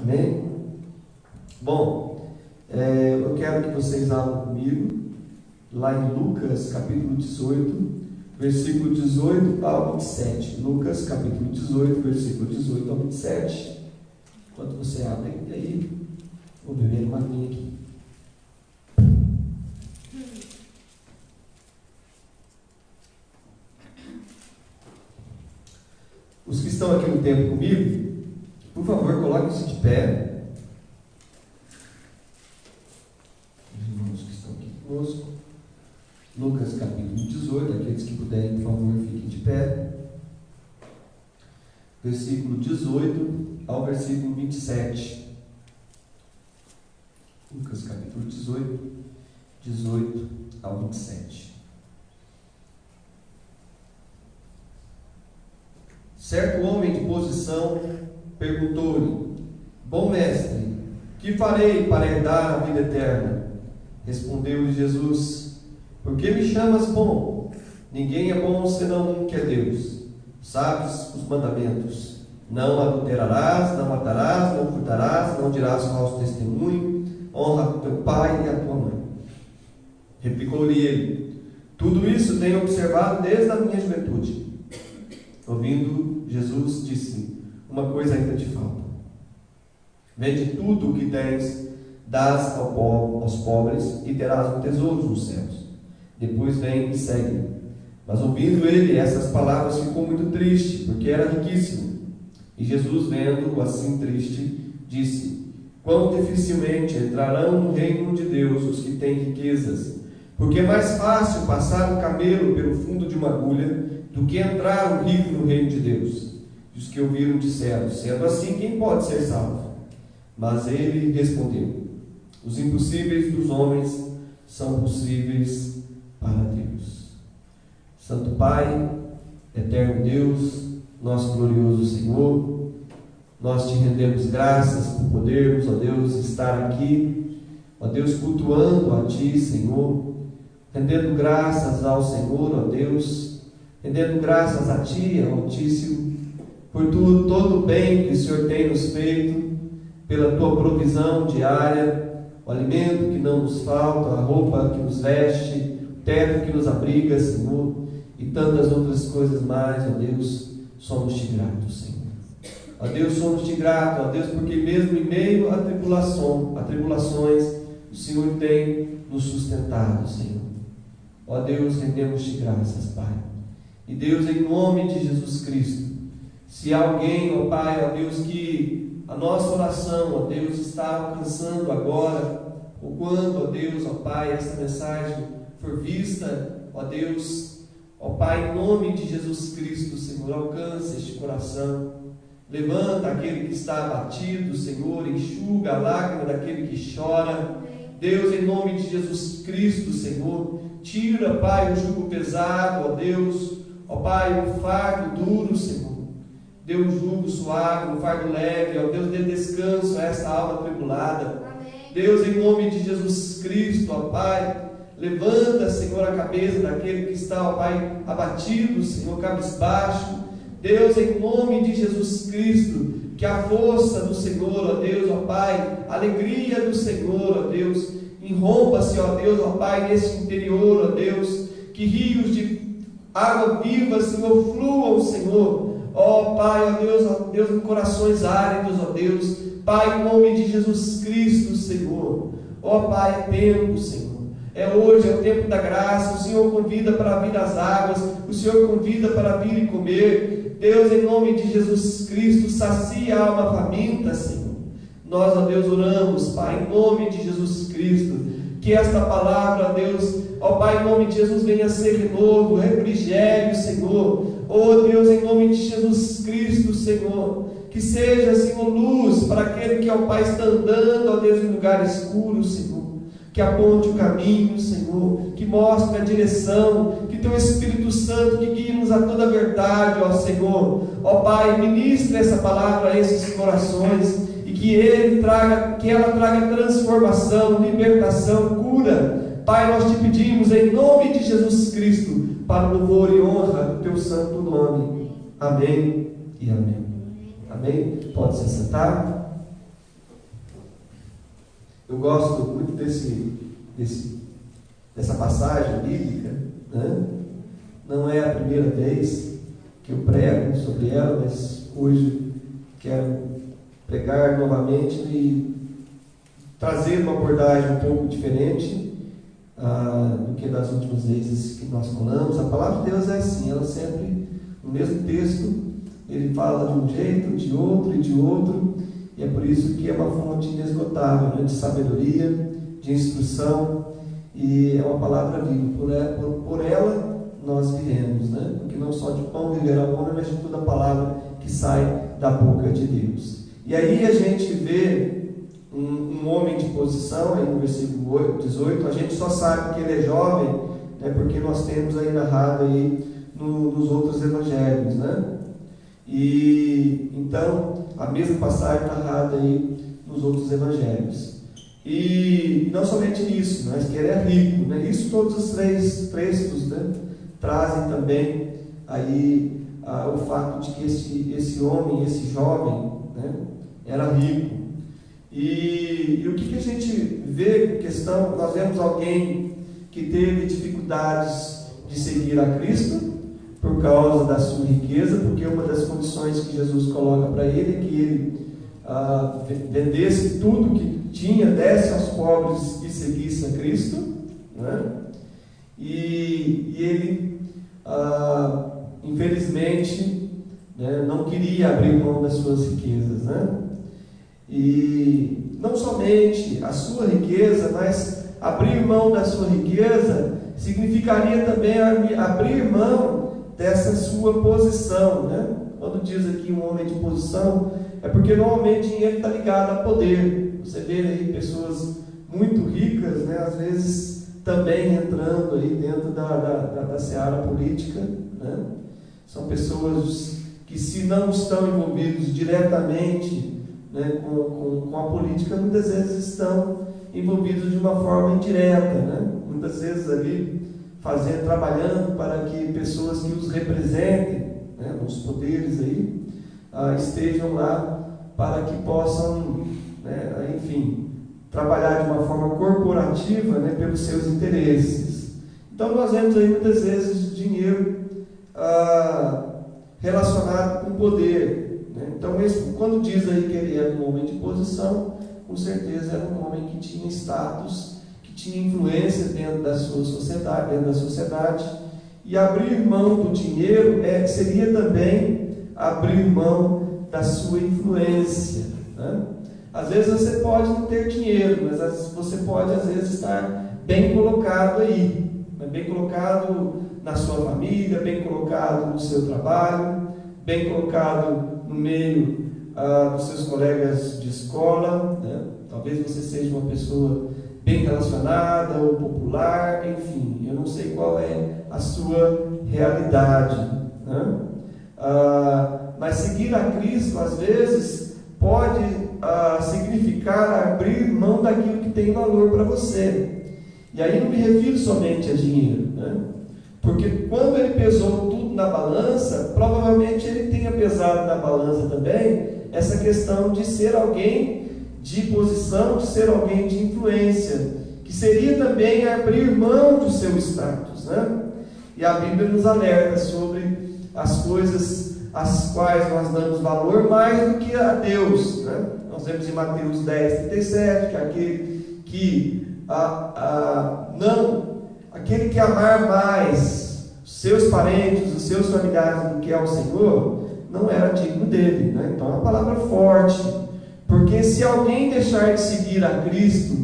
Amém? Bom, eu quero que vocês abram comigo lá em Lucas capítulo 18, versículo 18 ao 27. Lucas capítulo 18, versículo 18 ao 27. Enquanto você abre aí, vou beber uma aguinha aqui. Os que estão aqui no templo comigo, por favor, coloquem-se de pé. Os irmãos que estão aqui conosco. Lucas capítulo 18, aqueles que puderem, por favor, fiquem de pé. Versículo 18 ao versículo 27. Lucas capítulo 18, 18 ao 27. Certo homem de posição perguntou-lhe: Bom mestre, que farei para herdar a vida eterna? Respondeu-lhe Jesus: Por que me chamas bom? Ninguém é bom senão um que é Deus. Sabes os mandamentos: Não adulterarás, não matarás, não furtarás, não dirás falso testemunho, honra teu pai e a tua mãe. Replicou-lhe ele: Tudo isso tenho observado desde a minha juventude. Ouvindo, Jesus disse: Uma coisa ainda te falta. Vende tudo o que tens, dás aos pobres, e terás um tesouro nos céus. Depois vem e segue. Mas ouvindo ele essas palavras, ficou muito triste, porque era riquíssimo. E Jesus, vendo-o assim triste, disse: Quão dificilmente entrarão no reino de Deus os que têm riquezas, porque é mais fácil passar um camelo pelo fundo de uma agulha do que entrar um rico no reino de Deus. E os que ouviram disseram: Sendo assim, quem pode ser salvo? Mas ele respondeu: Os impossíveis dos homens são possíveis para Deus. Santo Pai, eterno Deus, nosso glorioso Senhor, nós te rendemos graças por podermos, ó Deus, estar aqui, ó Deus, cultuando a Ti, Senhor, rendendo graças ao Senhor, ó Deus, rendendo graças a Ti, Altíssimo, por todo o bem que o Senhor tem nos feito, pela Tua provisão diária, o alimento que não nos falta, a roupa que nos veste, o teto que nos abriga, Senhor, e tantas outras coisas mais, ó Deus, somos-te gratos, Senhor. Ó Deus, somos-te gratos, ó Deus, porque mesmo em meio a tribulações, o Senhor tem nos sustentado, Senhor. Ó Deus, rendemos-te graças, Pai. E Deus, em nome de Jesus Cristo, se alguém, ó Pai, ó Deus, que a nossa oração, ó Deus, está alcançando agora, ou quando, ó Deus, ó Pai, essa mensagem for vista, ó Deus, ó Pai, em nome de Jesus Cristo, Senhor, alcança este coração, levanta aquele que está abatido, Senhor, enxuga a lágrima daquele que chora. Deus, em nome de Jesus Cristo, Senhor, tira, Pai, o jugo pesado, ó Deus, ó Pai, o fardo duro, Senhor, dê um jugo suave, um fardo leve, ó Deus, dê descanso a essa alma tribulada. Amém. Deus, em nome de Jesus Cristo, ó Pai, levanta, Senhor, a cabeça daquele que está, ó Pai, abatido, Senhor, cabisbaixo. Deus, em nome de Jesus Cristo, que a força do Senhor, ó Deus, ó Pai, a alegria do Senhor, ó Deus, irrompa-se, ó Deus, ó Pai, nesse interior, ó Deus, que rios de água viva, Senhor, fluam, Senhor, ó Pai, ó Deus, em corações áridos, ó Deus, Pai, em nome de Jesus Cristo, Senhor, ó Pai, é tempo, Senhor. É hoje, é o tempo da graça. O Senhor convida para vir às águas, o Senhor convida para vir e comer. Deus, em nome de Jesus Cristo, sacia a alma faminta, Senhor. Nós, ó Deus, oramos, Pai, em nome de Jesus Cristo, que esta palavra, ó Deus, ó Pai, em nome de Jesus, venha ser renovo, refrigério, Senhor. Ó Deus, em nome de Jesus Cristo, Senhor, que seja, Senhor, luz para aquele que, ó Pai, está andando, ó Deus, em lugar escuro, Senhor. Que aponte o caminho, Senhor, que mostre a direção, que Teu Espírito Santo, que guie-nos a toda a verdade, ó Senhor. Ó Pai, ministre essa palavra a esses corações, e que ela traga transformação, libertação, cura. Pai, nós te pedimos em nome de Jesus Cristo, para o louvor e honra do Teu santo nome. Amém e amém. Amém? Pode se sentar. Eu gosto muito dessa passagem bíblica, né? Não é a primeira vez que eu prego sobre ela, mas hoje quero pregar novamente e trazer uma abordagem um pouco diferente do que das últimas vezes que nós falamos. A palavra de Deus é assim, ela sempre, no mesmo texto, ele fala de um jeito, de outro e de outro, e é por isso que é uma fonte inesgotável, né, de sabedoria, de instrução, e é uma palavra viva. Por ela nós vivemos, né? Porque não só de pão viverá o homem, mas de toda a palavra que sai da boca de Deus. E aí a gente vê um homem de posição, aí no versículo 18, a gente só sabe que ele é jovem, né, porque nós temos aí narrado aí nos outros evangelhos, né? E então a mesma passagem narrada aí nos outros evangelhos. E não somente isso, mas que ele é rico, né? Isso todos os três textos, né, trazem também aí o fato de que esse homem, esse jovem, né, era rico. E o que a gente vê questão? Nós vemos alguém que teve dificuldades de seguir a Cristo por causa da sua riqueza, porque uma das condições que Jesus coloca para ele é que ele vendesse tudo que tinha, desse aos pobres e seguisse a Cristo, né? E ele, infelizmente, né, não queria abrir mão das suas riquezas, né? E não somente a sua riqueza, mas abrir mão da sua riqueza significaria também abrir mão dessa sua posição, né? Quando diz aqui um homem de posição, é porque normalmente dinheiro está ligado a poder. Você vê aí pessoas muito ricas, né, às vezes também entrando aí dentro da seara política, né? São pessoas que, se não estão envolvidos diretamente, né, com a política, muitas vezes estão envolvidos de uma forma indireta, né? Muitas vezes ali trabalhando para que pessoas que os representem, né, nos poderes aí, estejam lá para que possam, né, enfim, trabalhar de uma forma corporativa, né, pelos seus interesses. Então nós vemos aí muitas vezes dinheiro relacionado com poder, né? Então quando diz aí que ele era um homem de posição, com certeza era um homem que tinha status, que tinha influência dentro da sua sociedade, e abrir mão do dinheiro seria também abrir mão da sua influência, né? Às vezes você pode não ter dinheiro, mas você pode às vezes estar bem colocado aí, né? Bem colocado na sua família, bem colocado no seu trabalho, bem colocado no meio dos seus colegas de escola, né? Talvez você seja uma pessoa bem relacionada ou popular, enfim, eu não sei qual é a sua realidade, né? Mas seguir a Cristo às vezes pode significar abrir mão daquilo que tem valor para você. E aí não me refiro somente a dinheiro, né? Porque quando ele pesou tudo na balança, provavelmente ele tenha pesado na balança também essa questão de ser alguém de posição, de ser alguém de influência, que seria também abrir mão do seu status, né? E a Bíblia nos alerta sobre as coisas às quais nós damos valor mais do que a Deus, né? Nós vemos em Mateus 10:37 que aquele que amar mais seus parentes, os seus familiares do que ao Senhor, não era digno dele, né? Então é uma palavra forte, porque se alguém deixar de seguir a Cristo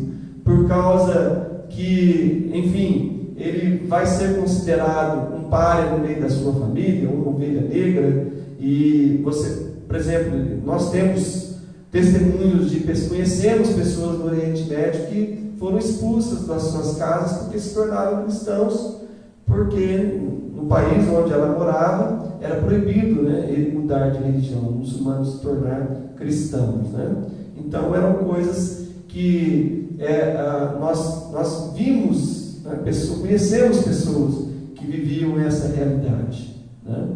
por causa que, enfim, ele vai ser considerado um pária no meio da sua família, uma ovelha negra, e você, por exemplo, nós temos testemunhos conhecemos pessoas do Oriente Médio que foram expulsas das suas casas porque se tornaram cristãos, porque no país onde ela morava era proibido, né, ele mudar de religião, os muçulmanos se tornar cristãos, né? Então eram coisas que nós vimos, né, conhecemos pessoas que viviam essa realidade, né?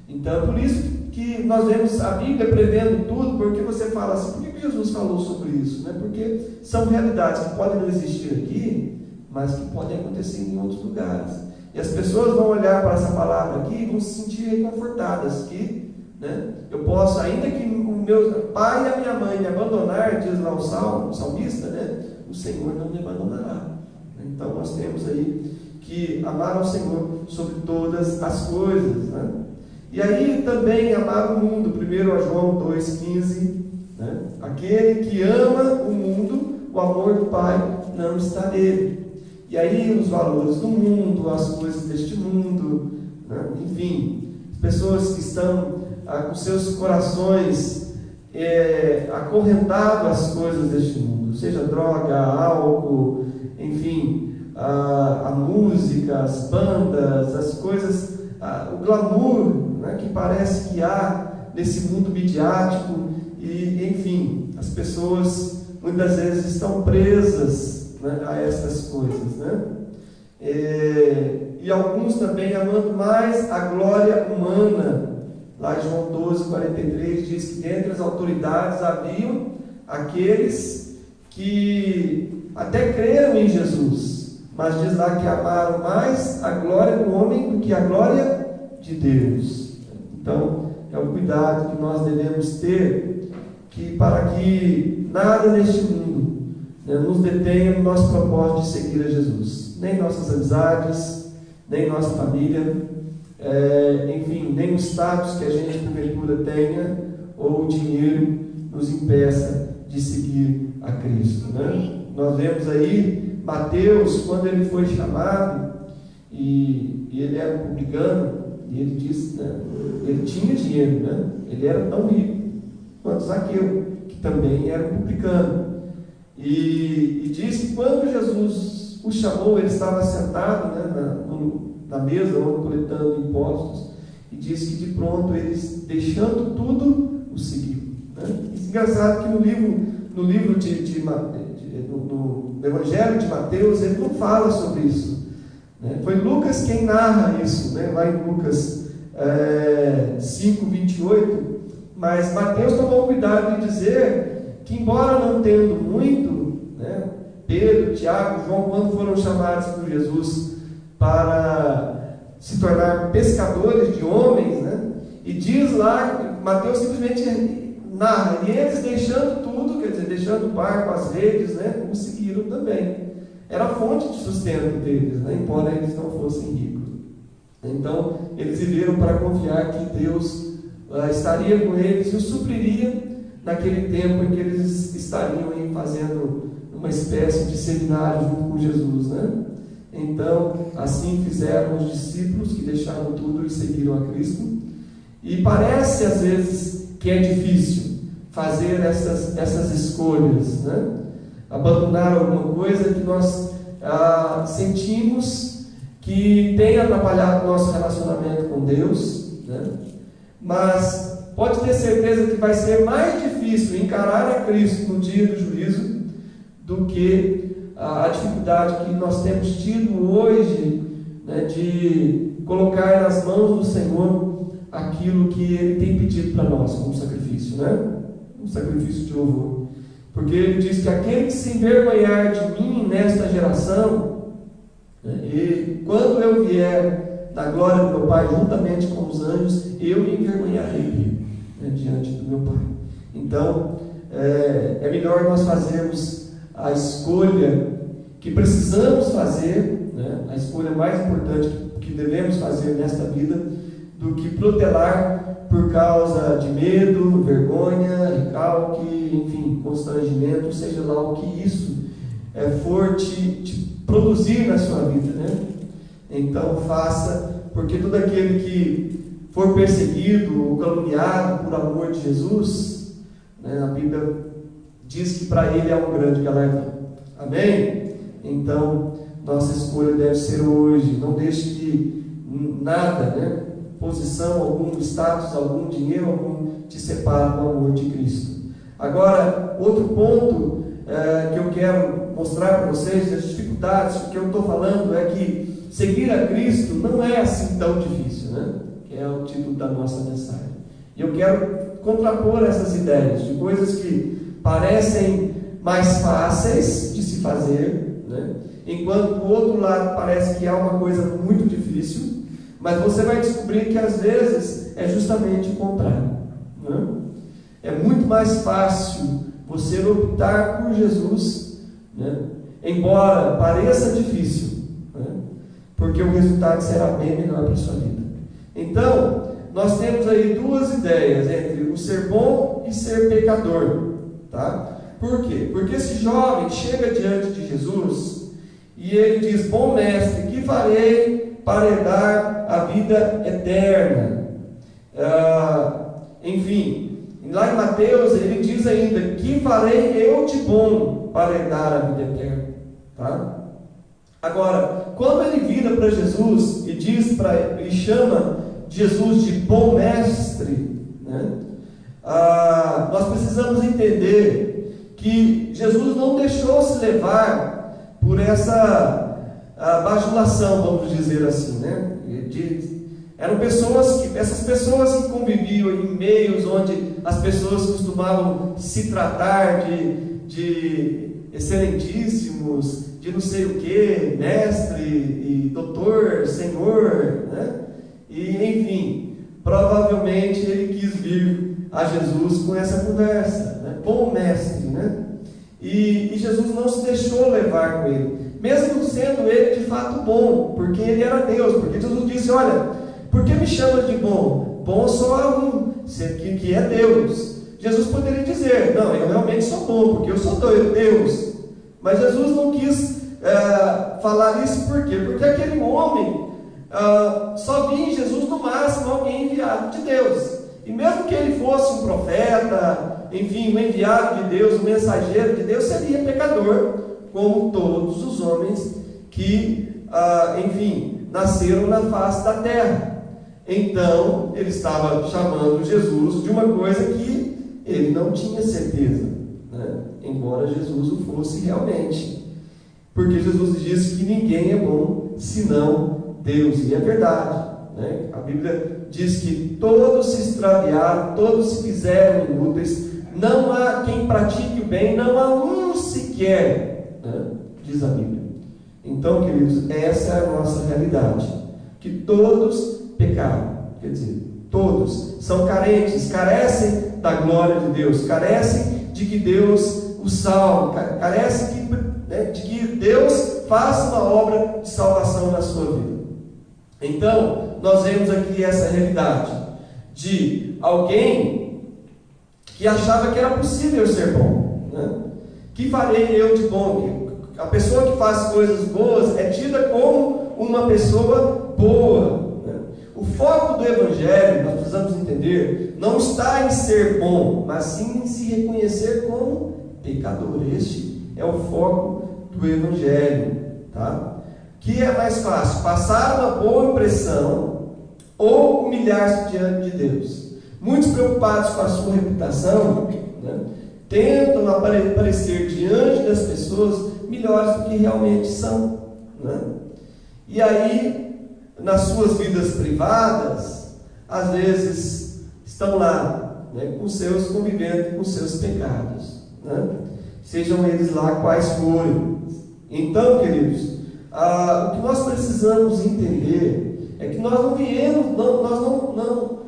Então por isso que nós vemos a Bíblia prevendo tudo, porque você fala assim, por que Jesus falou sobre isso? Né? Porque são realidades que podem não existir aqui, mas que podem acontecer em outros lugares. E as pessoas vão olhar para essa palavra aqui e vão se sentir reconfortadas, que, né, eu posso, ainda que o meu pai e a minha mãe me abandonar, diz lá o salmista, né, o Senhor não me abandonará. Então nós temos aí que amar ao Senhor sobre todas as coisas, né? E aí também amar o mundo, 1 João 2,15, né? Aquele que ama o mundo, o amor do Pai não está nele. E aí os valores do mundo, as coisas deste mundo, né? Enfim, pessoas que estão com seus corações acorrentados às coisas deste mundo, seja droga, álcool, enfim, a música, as bandas, as coisas, o glamour, né, que parece que há nesse mundo midiático, e enfim, as pessoas muitas vezes estão presas, né, a essas coisas, né? E alguns também amando mais a glória humana. Lá em João 12:43 diz que dentre as autoridades haviam aqueles que até creram em Jesus, mas diz lá que amaram mais a glória do homem do que a glória de Deus. Então, é o cuidado que nós devemos ter, que para que nada neste mundo, né, nos detenha no nosso propósito de seguir a Jesus. Nem nossas amizades, nem nossa família, enfim, nem o status que a gente porventura tenha, ou o dinheiro nos impeça de seguir a Cristo, né? Nós vemos aí Mateus, quando ele foi chamado, e ele era um publicano, e ele disse, né, ele tinha dinheiro, né? Ele era tão rico quanto Zaqueu, que também era um publicano. E diz que quando Jesus o chamou, ele estava sentado, né, na mesa, coletando impostos, e diz que de pronto eles, deixando tudo, o seguiu, né? É engraçado que no Evangelho de Mateus ele não fala sobre isso, né? Foi Lucas quem narra isso, né? Lá em Lucas 5:28, mas Mateus tomou cuidado de dizer que, embora não tendo muito, né, Pedro, Tiago, João, quando foram chamados por Jesus para se tornar pescadores de homens, né, e diz lá, Mateus simplesmente narra, e eles deixando tudo, quer dizer, deixando o barco, as redes, né, conseguiram também. Era a fonte de sustento deles, né, embora eles não fossem ricos. Então, eles viveram para confiar que Deus estaria com eles e os supriria naquele tempo em que eles estariam aí fazendo uma espécie de seminário junto com Jesus, né? Então, assim fizeram os discípulos que deixaram tudo e seguiram a Cristo. E parece às vezes que é difícil fazer essas escolhas, né? Abandonar alguma coisa que nós sentimos que tem atrapalhado o nosso relacionamento com Deus, né? Mas pode ter certeza que vai ser mais difícil encarar a Cristo no dia do juízo do que a dificuldade que nós temos tido hoje, né, de colocar nas mãos do Senhor aquilo que Ele tem pedido para nós como sacrifício, né? Um sacrifício de louvor. Porque Ele diz que aquele que se envergonhar de mim nesta geração, né, e quando eu vier na glória do meu Pai juntamente com os anjos, eu me envergonharei, né, diante do meu Pai. Então, é melhor nós fazermos a escolha que precisamos fazer, né, a escolha mais importante que devemos fazer nesta vida, do que protelar por causa de medo, vergonha, recalque, enfim, constrangimento, seja lá o que isso for te produzir na sua vida, né? Então faça, porque todo aquele que for perseguido ou caluniado por amor de Jesus, né, a Bíblia diz que para ele é um grande galardão. Amém? Então, nossa escolha deve ser hoje. Não deixe que nada, né, posição algum, status algum, dinheiro algum, te separe do amor de Cristo. Agora, outro ponto que eu quero mostrar para vocês, as dificuldades, o que eu estou falando é que seguir a Cristo não é assim tão difícil, né? Que é o título da nossa mensagem. E eu quero contrapor essas ideias de coisas que parecem mais fáceis de se fazer, né? Enquanto do outro lado parece que é uma coisa muito difícil, mas você vai descobrir que às vezes é justamente o contrário, né? É muito mais fácil você optar por Jesus, né? Embora pareça difícil, né? Porque o resultado será bem melhor para a sua vida. Então, nós temos aí duas ideias entre o ser bom e ser pecador, tá? Por quê? Porque esse jovem chega diante de Jesus e ele diz: bom mestre, que farei para herdar a vida eterna? Enfim, lá em Mateus ele diz ainda: que farei eu de bom para herdar a vida eterna? Tá? Agora, quando ele vira para Jesus e diz e chama Jesus de bom mestre, né? Nós precisamos entender que Jesus não deixou se levar por essa bajulação, vamos dizer assim, né? Eram essas pessoas que conviviam em meios onde as pessoas costumavam se tratar de excelentíssimos, de não sei o que, mestre e doutor, senhor, né? E enfim, provavelmente ele quis vir a Jesus com essa conversa, né? Bom mestre, né? E Jesus não se deixou levar com ele, mesmo sendo ele de fato bom, porque ele era Deus, porque Jesus disse: olha, por que me chamas de bom? Bom só há um, que é Deus. Jesus poderia dizer: não, eu realmente sou bom, porque eu sou Deus. Mas Jesus não quis falar isso, por quê? Porque aquele homem só via em Jesus no máximo alguém enviado de Deus. E mesmo que ele fosse um profeta, enfim, um enviado de Deus, um mensageiro de Deus, seria pecador, como todos os homens que, enfim, nasceram na face da terra. Então, ele estava chamando Jesus de uma coisa que ele não tinha certeza, né? Embora Jesus o fosse realmente. Porque Jesus disse que ninguém é bom senão Deus, e é verdade, né? A Bíblia diz que todos se extraviaram, todos se fizeram inúteis, não há quem pratique o bem, não há um sequer, né? Diz a Bíblia. Então, queridos, essa é a nossa realidade, que todos pecaram, quer dizer, todos são carentes, carecem da glória de Deus, carecem de que Deus os salve, carecem de que Deus faça uma obra de salvação na sua vida. Então, nós vemos aqui essa realidade de alguém que achava que era possível ser bom, né? Que farei eu de bom? A pessoa que faz coisas boas é tida como uma pessoa boa, né? O foco do Evangelho, nós precisamos entender, não está em ser bom, mas sim em se reconhecer como pecador. Este é o foco do Evangelho, tá? Que é mais fácil, passar uma boa impressão ou humilhar-se diante de Deus? Muitos preocupados com a sua reputação, né, tentam aparecer diante das pessoas melhores do que realmente são, né? E aí, nas suas vidas privadas, às vezes estão lá, né, convivendo com seus pecados, né? Sejam eles lá quais forem. Então, queridos, o que nós precisamos entender é que nós não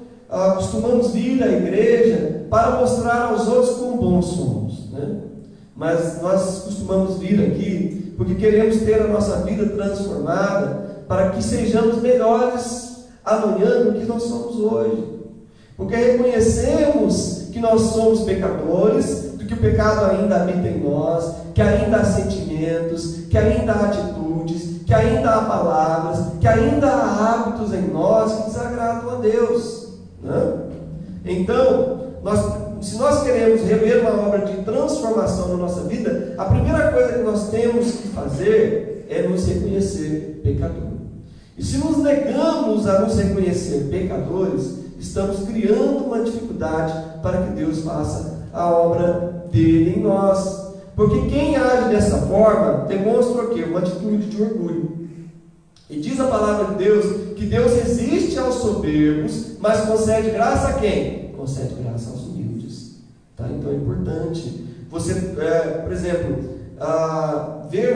costumamos vir à igreja para mostrar aos outros quão bons somos, né? Mas nós costumamos vir aqui porque queremos ter a nossa vida transformada para que sejamos melhores amanhã do que nós somos hoje, porque reconhecemos que nós somos pecadores, que o pecado ainda habita em nós, que ainda há sentimentos, que ainda há atitudes, que ainda há palavras, que ainda há hábitos em nós que desagradam a Deus, né? Então, se nós queremos rever uma obra de transformação na nossa vida, a primeira coisa que nós temos que fazer é nos reconhecer pecador. E se nos negamos a nos reconhecer pecadores, estamos criando uma dificuldade para que Deus faça a obra dele em nós. Porque quem age dessa forma demonstra o quê? Uma atitude de orgulho. E diz a palavra de Deus que Deus resiste aos soberbos, mas concede graça a quem? concede graça aos humildes. Tá? Então é importante você, por exemplo, ver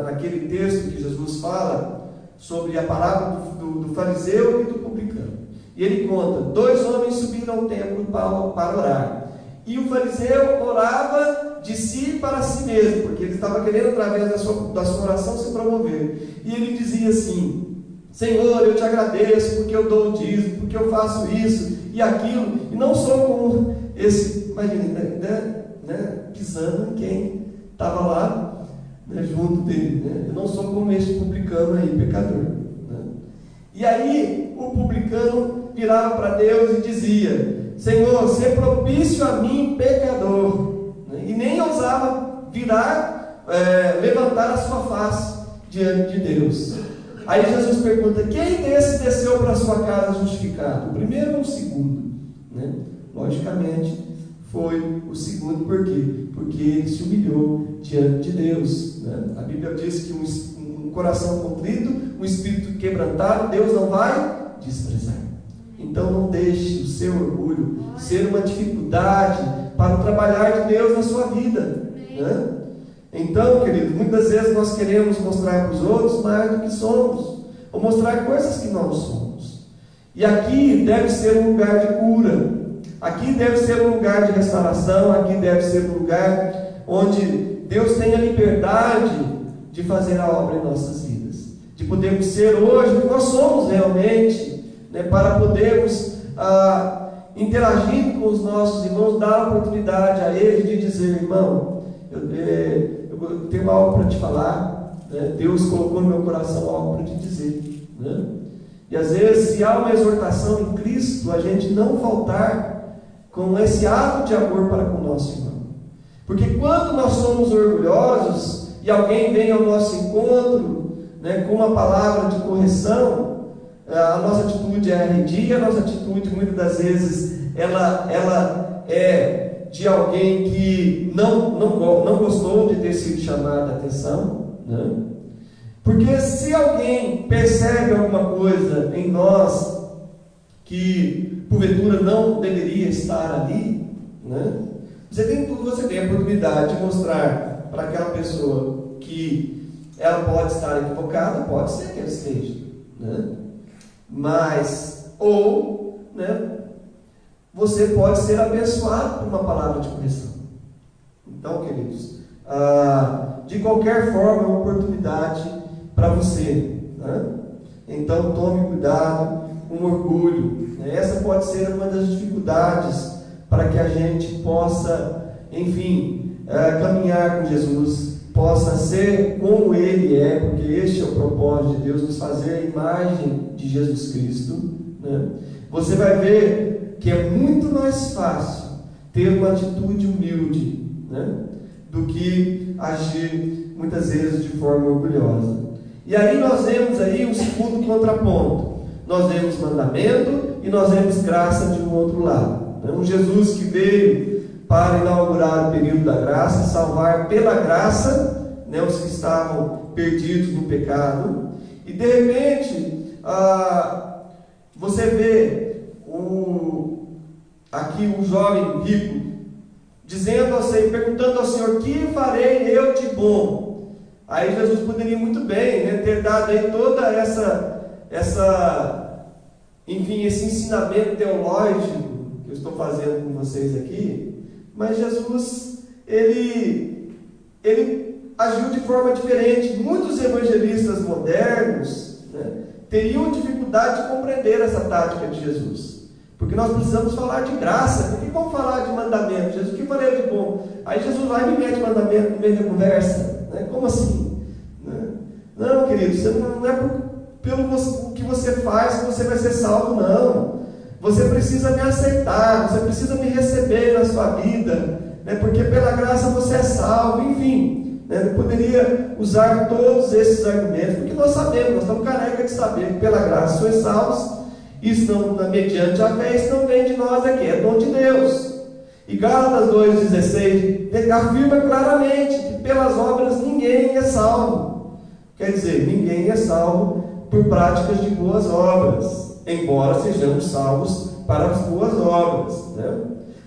naquele texto que Jesus fala sobre a parábola do fariseu e do publicano. E ele conta: 2 homens subiram ao templo para orar. E o fariseu orava de si para si mesmo, porque ele estava querendo, através da sua oração, se promover. E ele dizia assim: Senhor, eu te agradeço porque eu dou o dízimo, porque eu faço isso e aquilo, e não sou como esse, imagina, pisando em quem estava lá, junto dele, eu não sou como este publicano aí, pecador. E aí o publicano virava para Deus e dizia: Senhor, sê propício a mim, pecador. E nem ousava levantar a sua face diante de Deus. Aí Jesus pergunta: quem desses desceu para a sua casa justificado? O primeiro ou o segundo? Logicamente foi o segundo. Por quê? Porque ele se humilhou diante de Deus. A Bíblia diz que um coração contrito, um espírito quebrantado, Deus não vai desprezar. Então não deixe o seu orgulho ser uma dificuldade para o trabalhar de Deus na sua vida. Então, querido, muitas vezes nós queremos mostrar para os outros mais do que somos, ou mostrar coisas que não somos. E aqui deve ser um lugar de cura, aqui deve ser um lugar de restauração, aqui deve ser um lugar onde Deus tem a liberdade de fazer a obra em nossas vidas, de podermos ser hoje o que nós somos realmente, para podermos interagir com os nossos irmãos, dar a oportunidade a eles de dizer: irmão, eu tenho algo para te falar, Deus colocou no meu coração algo para te dizer. E às vezes, se há uma exortação em Cristo, a gente não faltar com esse ato de amor para com o nosso irmão. Porque quando nós somos orgulhosos e alguém vem ao nosso encontro com uma palavra de correção, a nossa atitude é arredia, a nossa atitude muitas das vezes ela é de alguém que não gostou de ter sido chamado a atenção. Porque se alguém percebe alguma coisa em nós que porventura não deveria estar ali, você tem a oportunidade de mostrar para aquela pessoa que ela pode estar equivocada, pode ser que ela esteja, mas, você pode ser abençoado por uma palavra de correção. Então, queridos, de qualquer forma é uma oportunidade para você. Então tome cuidado com o orgulho. Essa pode ser uma das dificuldades para que a gente possa, enfim, caminhar com Jesus, possa ser como Ele é, porque este é o propósito de Deus, nos fazer a imagem de Jesus Cristo. Você vai ver que é muito mais fácil ter uma atitude humilde, do que agir muitas vezes de forma orgulhosa. E aí nós vemos aí um segundo contraponto. Nós vemos mandamento e nós vemos graça de um outro lado. Um Jesus que veio para inaugurar o período da graça, salvar pela graça os que estavam perdidos no pecado. E de repente você vê aqui um jovem rico dizendo ao Senhor, perguntando ao Senhor: que farei eu de bom? Aí Jesus poderia muito bem ter dado aí toda enfim, esse ensinamento teológico que eu estou fazendo com vocês aqui. Mas Jesus, ele agiu de forma diferente. Muitos evangelistas modernos teriam dificuldade de compreender essa tática de Jesus, porque nós precisamos falar de graça. Por que vamos falar de mandamento? Jesus, o que farei de bom? Aí Jesus vai e me mete mandamento no meio da conversa. Como assim? Não, querido, você não é pelo que você faz que você vai ser salvo, não. Você precisa me aceitar, você precisa me receber na sua vida, porque pela graça você é salvo. Enfim, eu poderia usar todos esses argumentos, porque nós sabemos, nós estamos careca de saber que pela graça sois salvos. Isso não, mediante a fé, isso não vem de nós aqui, é dom de Deus. E Gálatas 2,16 afirma claramente que pelas obras ninguém é salvo. Quer dizer, ninguém é salvo por práticas de boas obras, embora sejamos salvos para as boas obras, né?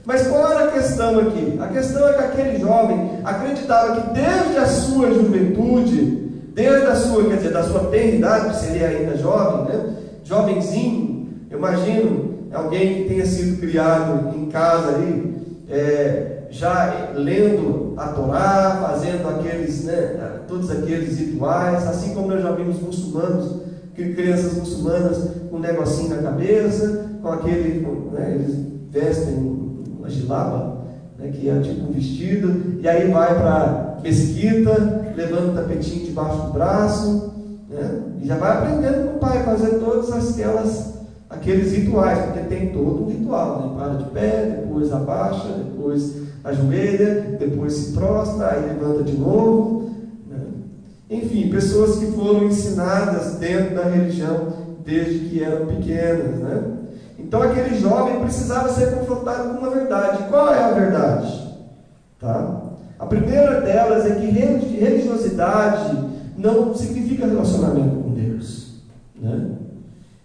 Mas qual era a questão aqui? A questão é que aquele jovem acreditava que desde a sua juventude, desde a sua, quer dizer, da sua tenridade, que seria ainda jovem, né? Jovenzinho, eu imagino alguém que tenha sido criado em casa ali, já lendo a Torá, fazendo aqueles, né, todos aqueles rituais, assim como nós já vimos muçulmanos, crianças muçulmanas com um negocinho na cabeça, com aquele, né, eles vestem uma jilaba, né, que é tipo um vestido, e aí vai para a mesquita, levando o tapetinho debaixo do braço, né, e já vai aprendendo com o pai a fazer todas aqueles rituais, porque tem todo um ritual, né? Para de pé, depois abaixa, depois ajoelha, depois se prostra, aí levanta de novo, né? Enfim, pessoas que foram ensinadas dentro da religião desde que eram pequenas, né? Então aquele jovem precisava ser confrontado com uma verdade. Qual é a verdade? Tá? A primeira delas é que religiosidade não significa relacionamento com Deus, né?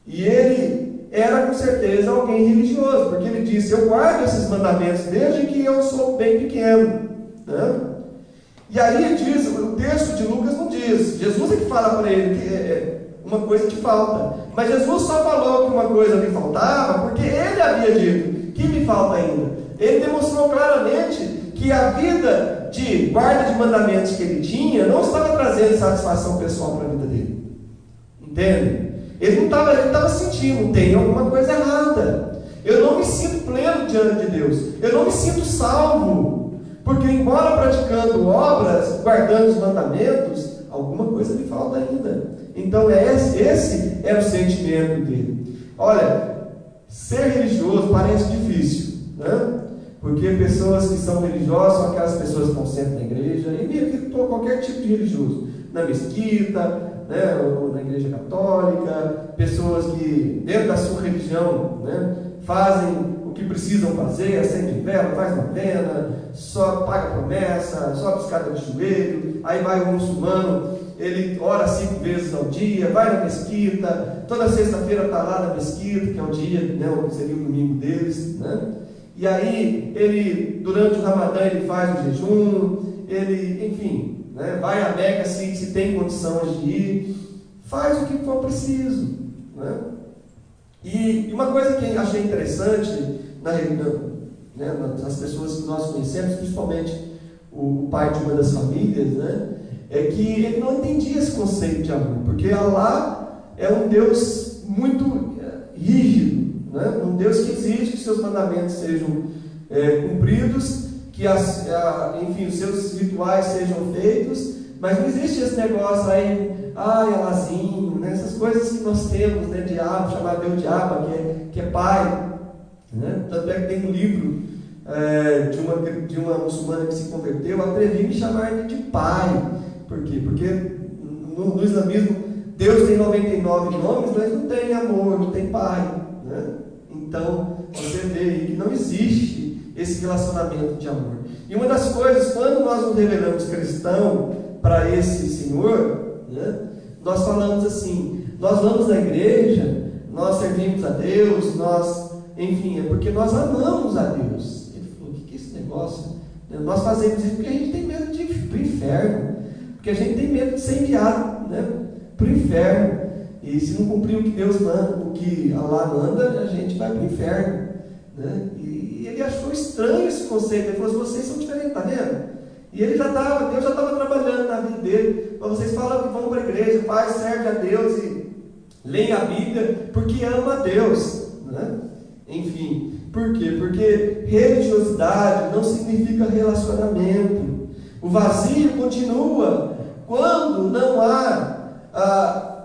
E ele era com certeza alguém religioso, porque ele disse: eu guardo esses mandamentos desde que eu sou bem pequeno, né? E aí diz, o texto de Lucas não diz, Jesus é que fala para ele que uma coisa te falta, mas Jesus só falou que uma coisa lhe faltava porque ele havia dito que me falta ainda. Ele demonstrou claramente que a vida de guarda de mandamentos que ele tinha não estava trazendo satisfação pessoal para a vida dele, entende? Ele estava sentindo, tem alguma coisa errada. Eu não me sinto pleno diante de Deus. Eu não me sinto salvo. Porque embora praticando obras, guardando os mandamentos, alguma coisa me falta ainda. Então esse era o sentimento dele. Olha, ser religioso parece difícil, né? Porque pessoas que são religiosas são aquelas pessoas que estão sempre na igreja, e meio que qualquer tipo de religioso, na mesquita, né, ou na igreja católica, pessoas que dentro da sua religião, né, fazem o que precisam fazer, acende vela, faz novena, só paga promessa, sobe escada de joelho. Aí vai o muçulmano, ele ora 5 vezes ao dia, vai na mesquita, toda sexta-feira está lá na mesquita, que é o dia, né, seria o domingo deles, né? E aí ele, durante o Ramadã, ele faz o jejum, ele, enfim, né, vai a Meca se tem condições de ir, faz o que for preciso, né? E uma coisa que achei interessante nas pessoas que nós conhecemos, principalmente o pai de uma das famílias, né, é que ele não entendia esse conceito de amor, porque Allah é um Deus muito rígido, né? Um Deus que exige que seus mandamentos sejam cumpridos, que enfim, os seus rituais sejam feitos, mas não existe esse negócio aí, Alazinho, né? Essas coisas que nós temos, né? Diabo, chamar Deus de Abba, que é pai, né? Tanto é que tem um livro de uma muçulmana que se converteu, atrevi-me a chamar de pai. Por quê? Porque no islamismo Deus tem 99 nomes, mas não tem amor, não tem pai, né? Então você vê aí que não existe esse relacionamento de amor. E uma das coisas, quando nós nos revelamos cristão para esse Senhor, né, nós falamos assim: nós vamos na igreja, nós servimos a Deus, enfim, é porque nós amamos a Deus. Ele falou: o que é esse negócio? Nós fazemos isso porque a gente tem medo de ir para o inferno, porque a gente tem medo de ser enviado, né, para o inferno. E se não cumprir o que Deus manda, o que Allah manda, a gente vai para o inferno, né? E ele achou estranho esse conceito. Ele falou: vocês são diferentes, tá vendo? E Deus já estava trabalhando na vida dele. Mas vocês falam que vão para a igreja, serve a Deus e leem a Bíblia porque ama a Deus, né? Enfim, por quê? Porque religiosidade não significa relacionamento. O vazio continua quando não há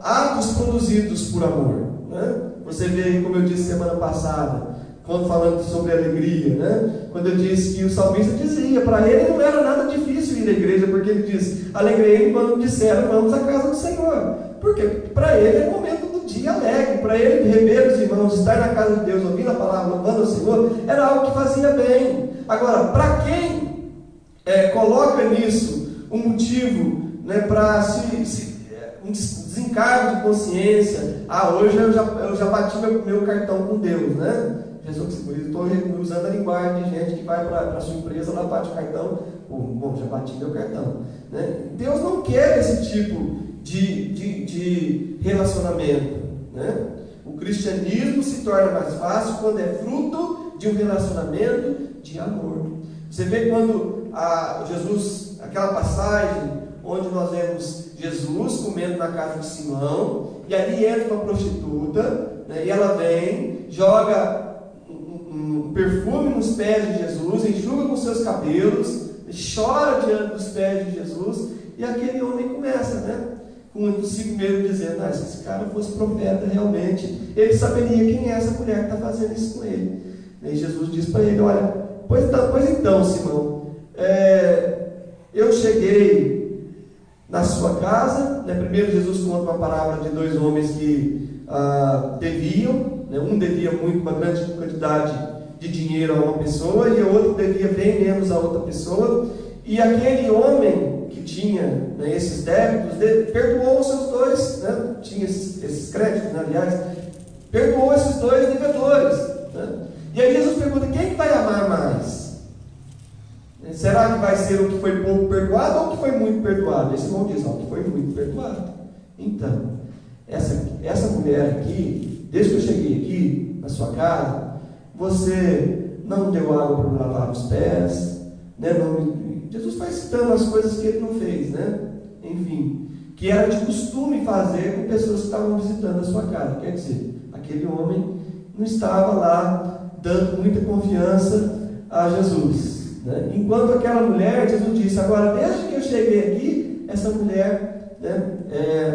atos produzidos por amor, né? Você vê, como eu disse semana passada, quando falando sobre alegria, né? Quando eu disse que o salmista dizia, para ele não era nada difícil ir à igreja, porque ele diz: alegrei-me quando me disseram, vamos à casa do Senhor. Porque para ele é o momento do dia alegre, para ele rever os irmãos, estar na casa de Deus, ouvindo a palavra, louvando ao Senhor, era algo que fazia bem. Agora, para quem coloca nisso um motivo, né, para um desencargo de consciência, hoje eu já bati meu cartão com Deus, né? Pessoa que estou usando a linguagem de gente que vai para a sua empresa, lá bate o cartão, bom, já bati meu cartão. Né? Deus não quer esse tipo de relacionamento. Né? O cristianismo se torna mais fácil quando é fruto de um relacionamento de amor. Você vê quando Jesus, aquela passagem onde nós vemos Jesus comendo na casa de Simão, e ali entra uma prostituta, né, e ela vem, joga um perfume nos pés de Jesus, enxuga com seus cabelos, chora diante dos pés de Jesus, e aquele homem começa, né, consigo mesmo dizendo, se esse cara fosse profeta realmente, ele saberia quem é essa mulher que está fazendo isso com ele. E Jesus diz para ele, olha, pois então, Simão, eu cheguei na sua casa, né? Primeiro Jesus conta uma parábola de dois homens que deviam, né? Um devia uma grande quantidade de dinheiro a uma pessoa e o outro devia bem menos a outra pessoa, e aquele homem que tinha, né, esses débitos, perdoou os seus dois, né? Tinha esses créditos, né, aliás, perdoou esses dois devedores, né? E aí Jesus pergunta, quem que vai amar mais? Será que vai ser o que foi pouco perdoado ou o que foi muito perdoado? Esse irmão diz, o que foi muito perdoado. Então, essa mulher aqui, desde que eu cheguei aqui na sua casa, você não deu água para lavar os pés, né? Jesus vai citando as coisas que ele não fez, né? Enfim, que era de costume fazer com pessoas que estavam visitando a sua casa. Quer dizer, aquele homem não estava lá dando muita confiança a Jesus. Né? Enquanto aquela mulher, Jesus disse, agora desde que eu cheguei aqui, essa mulher, né,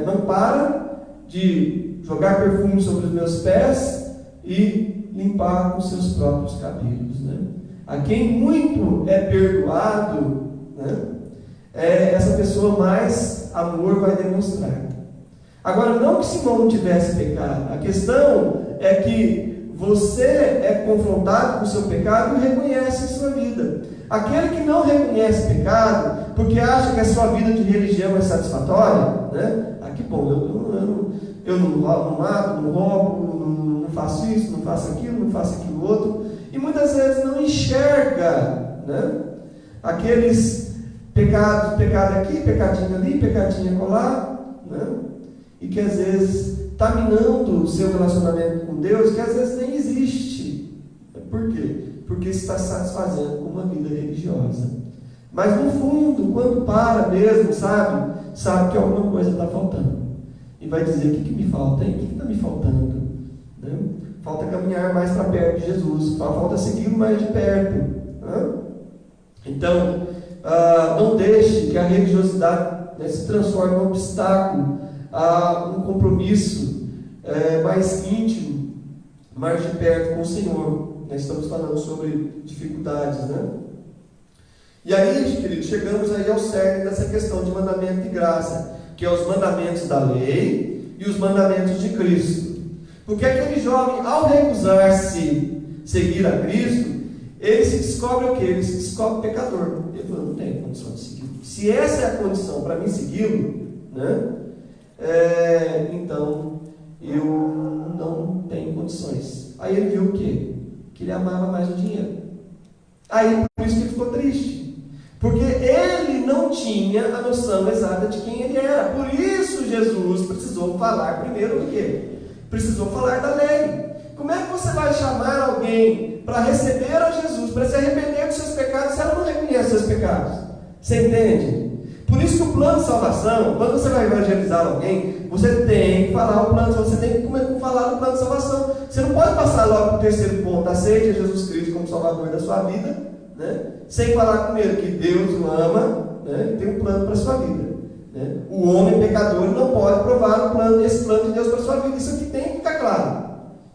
não para de jogar perfume sobre os meus pés e limpar com seus próprios cabelos. Né? A quem muito é perdoado, né, essa pessoa mais amor vai demonstrar. Agora, não que Simão não tivesse pecado, a questão é que você é confrontado com o seu pecado e reconhece em sua vida. Aquele que não reconhece pecado, porque acha que a sua vida de religião é satisfatória, né? Que bom, eu não mato, não roubo, não faço isso, não faço aquilo outro, e muitas vezes não enxerga, né, aqueles pecados, pecado aqui, pecadinho ali, pecadinho acolá, né, e que às vezes está minando o seu relacionamento com Deus, que às vezes nem existe. Por quê? Porque está satisfazendo com uma vida religiosa. Mas no fundo, quando para mesmo, sabe que alguma coisa está faltando. E vai dizer, o que me falta, hein? O que está me faltando? Né? Falta caminhar mais para perto de Jesus, falta segui-lo mais de perto. Né? Então, não deixe que a religiosidade, né, se transforme em um obstáculo a um compromisso mais íntimo, mais de perto com o Senhor. Nós estamos falando sobre dificuldades, né? E aí, queridos, chegamos aí ao cerne dessa questão de mandamento de graça, que é os mandamentos da lei e os mandamentos de Cristo. Porque aquele jovem, ao recusar-se seguir a Cristo, ele se descobre o quê? Ele se descobre pecador. Ele falou, não tenho condição de seguir. Se essa é a condição para mim segui-lo, né? Então eu não tenho condições. Aí ele viu o quê? Que ele amava mais o dinheiro. Aí por isso que ele ficou triste, porque ele não tinha a noção exata de quem ele era. Por isso Jesus precisou falar primeiro do quê? Precisou falar da lei. Como é que você vai chamar alguém para receber a Jesus, para se arrepender dos seus pecados, se ela não reconhece seus pecados? Você entende? Por isso que o plano de salvação, quando você vai evangelizar alguém, você tem que falar o plano, você tem que falar do plano de salvação. Você não pode passar logo para o terceiro ponto, aceite Jesus Cristo como Salvador da sua vida, né? Sem falar primeiro que Deus o ama, né? E tem um plano para a sua vida, né? O homem pecador não pode provar esse plano de Deus para a sua vida. Isso aqui tem que ficar claro,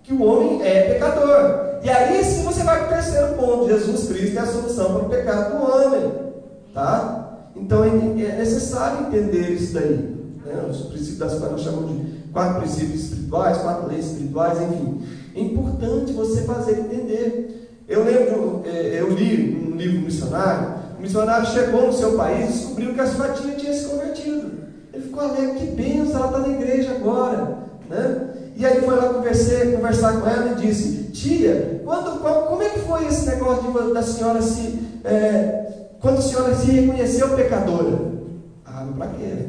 que o homem é pecador. E aí sim você vai para o terceiro ponto, Jesus Cristo é a solução para o pecado do homem, tá? Então é necessário entender isso daí, né? Os princípios das quais nós chamamos de 4 princípios espirituais, 4 leis espirituais, enfim. É importante você fazer entender. Eu lembro, eu li um livro missionário. O missionário chegou no seu país e descobriu que a sua tia tinha se convertido. Ele ficou alegre, que bênção, ela está na igreja agora. né? E aí foi lá conversar com ela e disse: tia, como é que foi esse negócio da senhora quando a senhora se reconheceu pecadora? Ah, para quê?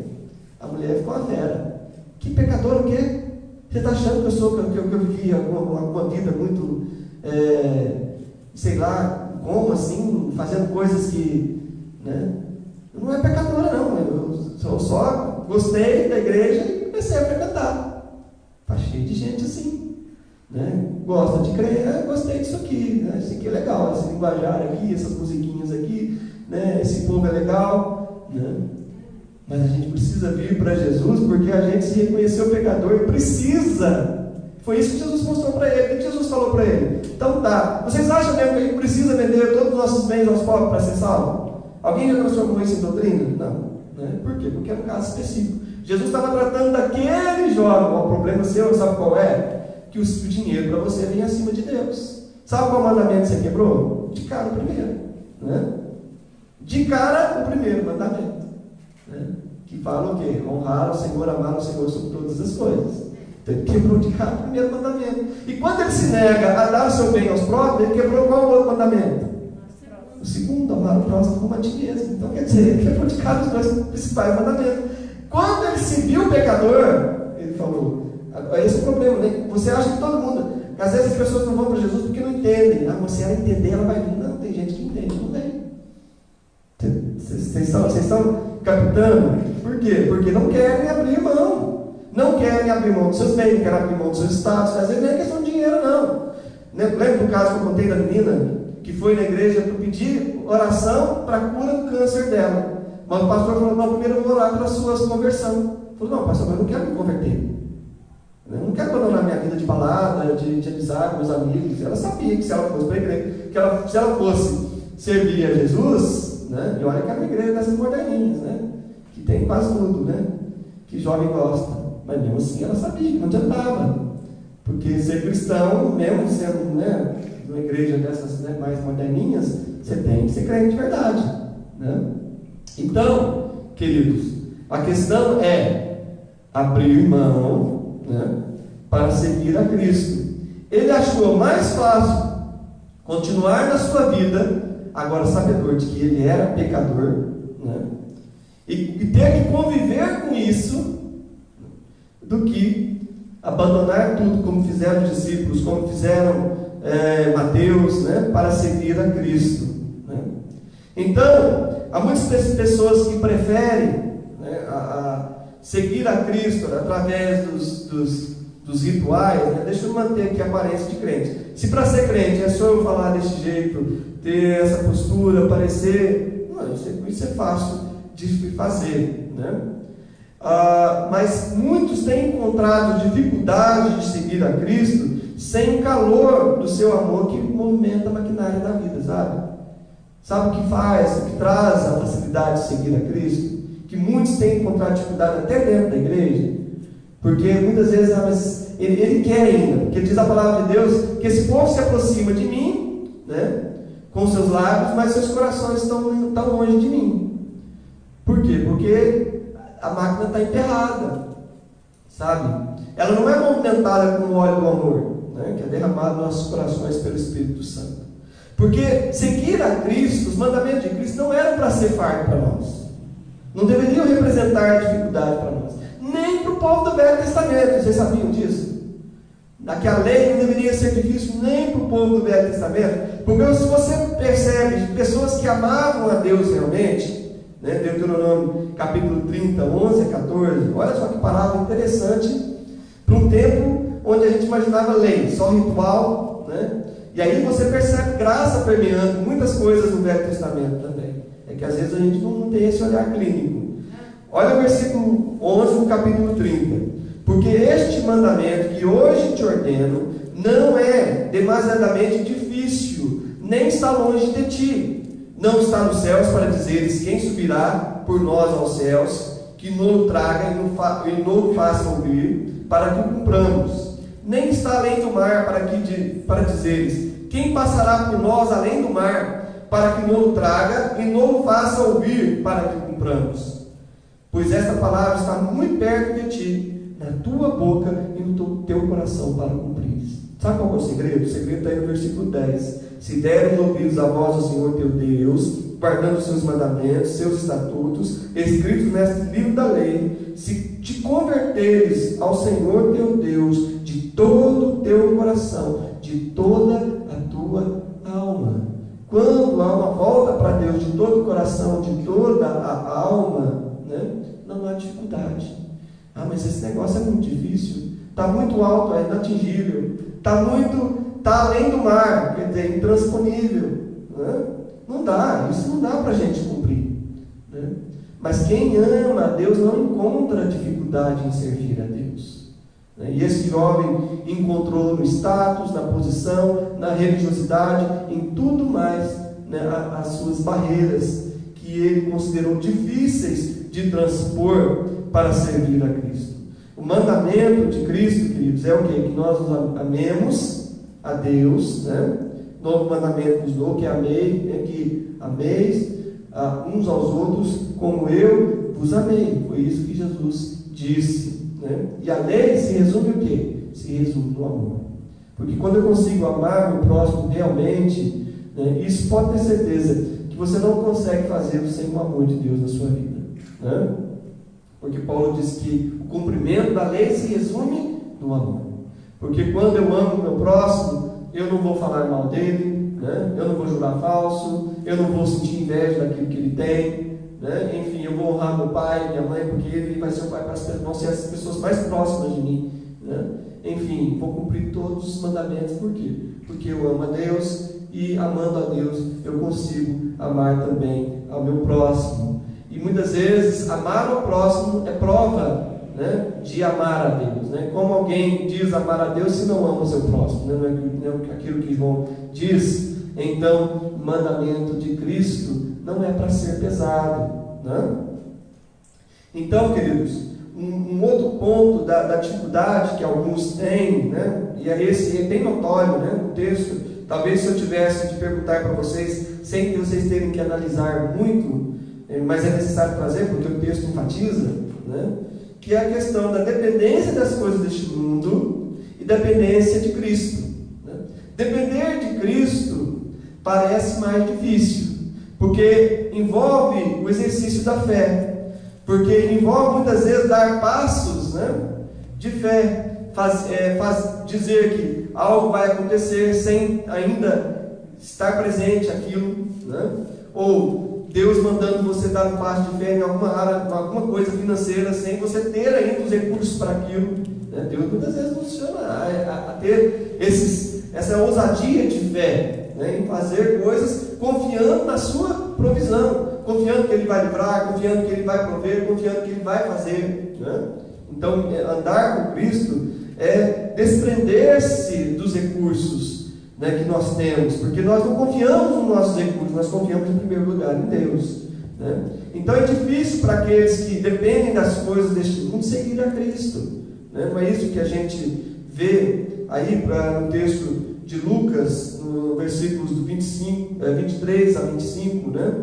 A mulher ficou uma fera. Que pecadora o quê? Você está achando que eu vivi uma vida muito, sei lá, como assim, fazendo coisas que, né? Não é pecadora não, eu só gostei da igreja e comecei a frequentar. Está cheio de gente assim, né? Gosta de crer, gostei disso aqui, né? Isso aqui é legal, esse linguajar aqui, essas musiquinhas aqui, né? Esse povo é legal, né? Mas a gente precisa vir para Jesus porque a gente se reconheceu pecador e precisa. Foi isso que Jesus mostrou para ele. O que Jesus falou para ele? Então tá, vocês acham mesmo que a gente precisa vender todos os nossos bens aos pobres para ser salvo? Alguém já transformou isso em doutrina? Não. Né? Por quê? Porque era um caso específico. Jesus estava tratando daquele jovem. O problema seu, sabe qual é? Que o dinheiro para você vem acima de Deus. Sabe qual mandamento você quebrou? De cara o primeiro. Né? De cara o primeiro mandamento. Né? Que fala o quê? Honrar o Senhor, amar o Senhor sobre todas as coisas. Então ele quebrou de cara o primeiro mandamento. E quando ele se nega a dar o seu bem aos próprios, ele quebrou qual o outro mandamento? O segundo, amar o próximo como a ti mesmo. Então quer dizer, ele quebrou de cara os dois principais mandamentos. Quando ele se viu pecador, ele falou: esse é o problema, né? Você acha que todo mundo, às vezes as pessoas não vão para Jesus porque não entendem. Ah, mas se ela entender, ela vai vir. Não, tem gente que entende, não vem. Vocês estão captando? Por quê? Porque não querem abrir mão. Não querem abrir mão dos seus bens, não querem abrir mão dos seus status. Às vezes nem é questão de dinheiro, não. Lembra do caso que eu contei da menina que foi na igreja para pedir oração para a cura do câncer dela? Mas o pastor falou: não, primeiro eu vou orar pela sua conversão. Falou: não, pastor, mas eu não quero me converter. Eu não quero abandonar minha vida de balada, de amizade com meus amigos. Ela sabia que se ela fosse para a igreja, se ela fosse servir a Jesus, né? E olha que era uma igreja dessas moderninhas, né? Que tem quase tudo, né? Que jovem gosta. Mas mesmo assim ela sabia que não adiantava. Porque ser cristão, mesmo sendo, né, uma igreja dessas, né, mais moderninhas, você tem que ser crente de verdade, né? Então, queridos, a questão é abrir mão, né, para seguir a Cristo. Ele achou mais fácil continuar na sua vida, agora sabedor de que ele era pecador, né, e ter que conviver com isso, do que abandonar tudo, como fizeram os discípulos, como fizeram Mateus, né, para seguir a Cristo, né? Então, há muitas pessoas que preferem, né, a seguir a Cristo através dos rituais, né? Deixa eu manter aqui a aparência de crente. Se para ser crente é só eu falar desse jeito, ter essa postura, parecer, não, isso é fácil de fazer, né? Mas muitos têm encontrado dificuldade de seguir a Cristo sem o calor do seu amor que movimenta a maquinária da vida, sabe? Sabe o que faz, o que traz a facilidade de seguir a Cristo? Que muitos têm encontrado dificuldade até dentro da igreja, porque muitas vezes mas ele quer ainda, porque diz a palavra de Deus que esse povo se aproxima de mim, né, com seus lábios, mas seus corações estão longe de mim. Por quê? Porque a máquina está emperrada, sabe? Ela não é movimentada com o óleo do amor, né, que é derramado nos nossos corações pelo Espírito Santo. Porque seguir a Cristo, os mandamentos de Cristo não eram para ser fardo para nós, não deveriam representar dificuldade para nós, nem para o povo do Velho Testamento. Vocês sabiam disso? Aquela lei não deveria ser difícil nem para o povo do Velho Testamento, porque se você percebe pessoas que amavam a Deus realmente, né, Deuteronômio capítulo 30, 11 a 14, olha só que palavra interessante para um tempo onde a gente imaginava lei, só ritual, né? E aí você percebe graça permeando muitas coisas no Velho Testamento também. É que às vezes a gente não tem esse olhar clínico. Olha o versículo 11 do capítulo 30. Porque este mandamento que hoje te ordeno não é demasiadamente difícil, nem está longe de ti. Não está nos céus para dizeres quem subirá por nós aos céus, que não o traga e não o faça ouvir, para que o cumpramos. Nem está além do mar para dizeres quem passará por nós além do mar, para que não o traga e não o faça ouvir, para que o cumpramos. Pois esta palavra está muito perto de ti, na tua boca e no teu coração para cumprir. Sabe qual é o segredo? O segredo está aí no versículo 10. Se deres ouvidos à voz do Senhor teu Deus, guardando os seus mandamentos, seus estatutos, escritos neste livro da lei, se te converteres ao Senhor teu Deus de todo o teu coração, de toda a tua alma. Quando a alma volta para Deus de todo o coração, de toda a alma, né, não há dificuldade. Mas esse negócio é muito difícil, está muito alto, é inatingível, está além do mar, quer dizer, intransponível, né? Não dá, isso não dá para a gente cumprir, né? Mas quem ama a Deus não encontra dificuldade em servir a Deus, né? E esse jovem encontrou no status, na posição, na religiosidade, em tudo mais, né, as suas barreiras que ele considerou difíceis de transpor para servir a Cristo. O mandamento de Cristo, queridos, é o quê? Que nós nos amemos a Deus, né? Novo mandamento nos dou, que que ameis uns aos outros como eu vos amei. Foi isso que Jesus disse, né? E a lei se resume o quê? Se resume no amor. Porque quando eu consigo amar meu próximo realmente, né, isso pode ter certeza que você não consegue fazer sem o amor de Deus na sua vida, né? Porque Paulo diz que o cumprimento da lei se resume no amor. Porque quando eu amo o meu próximo, eu não vou falar mal dele, né? Eu não vou jurar falso, eu não vou sentir inveja daquilo que ele tem, né? Enfim, eu vou honrar meu pai, minha mãe, porque ele vai ser o pai para vão ser as pessoas mais próximas de mim, né? Enfim, vou cumprir todos os mandamentos. Por quê? Porque eu amo a Deus, e amando a Deus eu consigo amar também ao meu próximo. E muitas vezes amar ao próximo é prova, né, de amar a Deus, né? Como alguém diz amar a Deus se não ama o seu próximo, né? Não é aquilo que João diz. Então, o mandamento de Cristo não é para ser pesado, né? Então, queridos, um outro ponto da dificuldade que alguns têm, né, e esse é bem notório, né, no texto. Talvez se eu tivesse de perguntar para vocês, sem que vocês terem que analisar muito, mas é necessário trazer, porque o texto enfatiza, né, que é a questão da dependência das coisas deste mundo e dependência de Cristo, né? Depender de Cristo parece mais difícil, porque envolve o exercício da fé, porque envolve muitas vezes dar passos, né, de fé, dizer que algo vai acontecer sem ainda estar presente aquilo, né? Ou Deus mandando você dar um passo de fé em alguma área, alguma coisa financeira, sem você ter ainda os recursos para aquilo, né? Deus muitas vezes nos chama a ter essa ousadia de fé, né? Em fazer coisas confiando na sua provisão, confiando que Ele vai livrar, confiando que Ele vai prover, confiando que Ele vai fazer, né? Então, andar com Cristo é desprender-se dos recursos, né, que nós temos, porque nós não confiamos nos nossos recursos, nós confiamos em primeiro lugar em Deus, né? Então é difícil para aqueles que dependem das coisas deste mundo seguir a Cristo, né? Não é isso que a gente vê aí no texto de Lucas, no versículos do 23 a 25, né?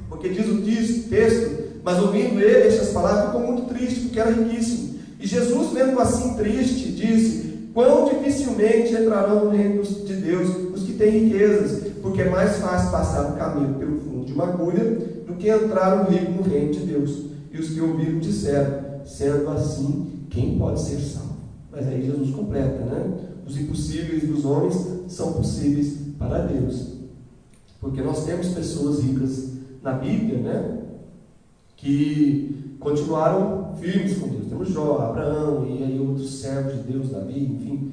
Porque diz o texto: mas ouvindo ele estas palavras, ficou muito triste, porque era riquíssimo. E Jesus, mesmo assim triste, disse: quão dificilmente entrarão no reino de Deus os que têm riquezas, porque é mais fácil passar o caminho pelo fundo de uma agulha do que entrar o rico no reino de Deus. E os que ouviram disseram: sendo assim, quem pode ser salvo? Mas aí Jesus completa, né? Os impossíveis dos homens são possíveis para Deus. Porque nós temos pessoas ricas na Bíblia, né, que continuaram firmes com Deus. Temos Jó, Abraão e aí outros servos de Deus, Davi, enfim,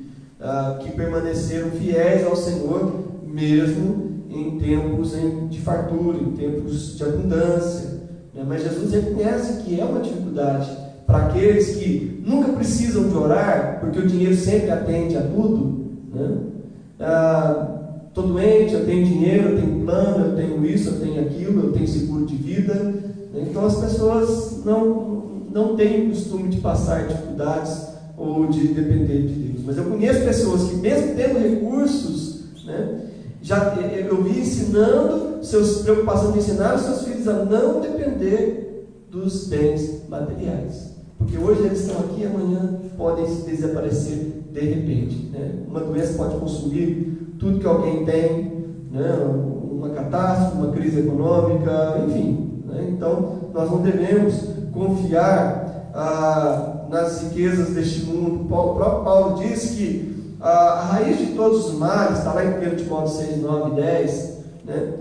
que permaneceram fiéis ao Senhor, mesmo em tempos de fartura, em tempos de abundância, né? Mas Jesus reconhece que é uma dificuldade para aqueles que nunca precisam de orar, porque o dinheiro sempre atende a tudo, né? Estou doente, eu tenho dinheiro, eu tenho plano, eu tenho isso, eu tenho aquilo, eu tenho seguro de vida. Então as pessoas não têm o costume de passar dificuldades ou de depender de Deus. Mas eu conheço pessoas que, mesmo tendo recursos, né, eu vi preocupação de ensinar os seus filhos a não depender dos bens materiais. Porque hoje eles estão aqui e amanhã podem desaparecer de repente, né? Uma doença pode consumir tudo que alguém tem, né? Uma catástrofe, uma crise econômica, enfim, né? Então nós não devemos confiar nas riquezas deste mundo. O próprio Paulo diz que a raiz de todos os males, está lá em 1 Timóteo 6, 9 e 10, né?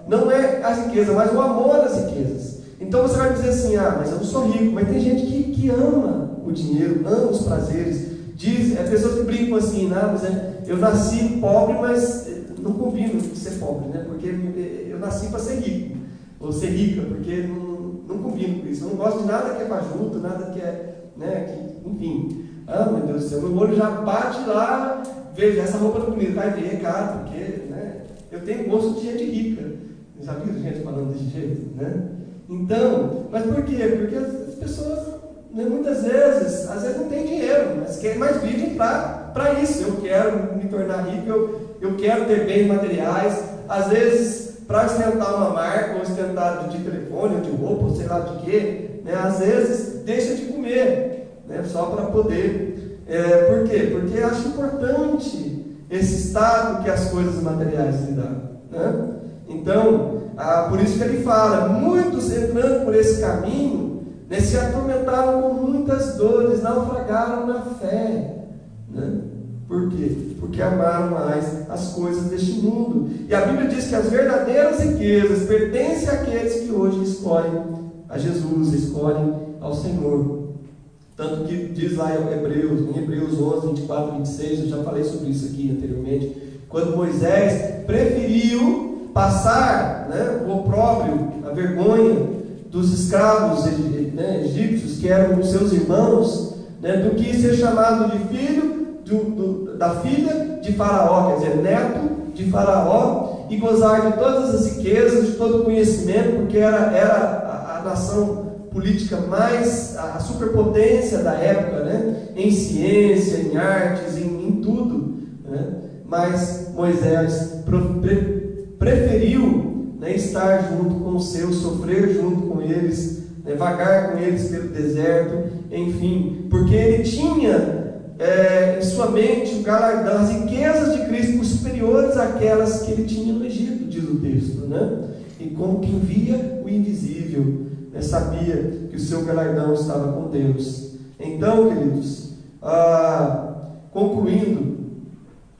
Não é as riquezas, mas o amor às riquezas. Então você vai dizer assim, mas eu não sou rico, mas tem gente que ama o dinheiro, ama os prazeres. Pessoas que brincam assim, mas eu nasci pobre, mas não combino ser pobre, né? Porque eu nasci para ser rico, ou ser rica, porque não combino com isso. Eu não gosto de nada que é fajuto, nada que é, né? Enfim, meu Deus do céu, meu olho já bate lá, veja, essa roupa não bonita, vai ver, cara, porque, né? Eu tenho gosto de gente rica. Já viu gente falando desse jeito, né? Então, mas por quê? Porque as pessoas, né, muitas vezes, às vezes não têm dinheiro, mas vivem para isso. Eu quero me tornar rico, eu quero ter bens materiais, às vezes para ostentar uma marca, ou ostentar de telefone, ou de roupa, ou sei lá de quê, né? Às vezes deixa de comer, né, só para poder. Por quê? Porque acho importante esse estado que as coisas materiais lhe dão, né? Então, por isso que ele fala, muitos entrando por esse caminho, né, se atormentaram com muitas dores, naufragaram na fé, né? Por quê? Porque amaram mais as coisas deste mundo. E a Bíblia diz que as verdadeiras riquezas pertencem àqueles que hoje escolhem a Jesus, escolhem ao Senhor. Tanto que diz lá em Hebreus 11, 24 e 26, eu já falei sobre isso aqui anteriormente, quando Moisés preferiu passar, né, o opróbrio, a vergonha dos escravos, né, egípcios, que eram os seus irmãos, né, do que ser chamado de filho da filha de Faraó, quer dizer, neto de Faraó, e gozar de todas as riquezas, de todo o conhecimento, porque era a nação política mais, a superpotência da época, né? Em ciência, em artes, em tudo, né? Mas Moisés preferiu, né, estar junto com os seus, sofrer junto com eles, né, vagar com eles pelo deserto, enfim, porque ele tinha em sua mente o galardão, as riquezas de Cristo superiores àquelas que ele tinha no Egito, diz o texto, né? E como quem via o invisível, né, sabia que o seu galardão estava com Deus. Então, queridos, concluindo,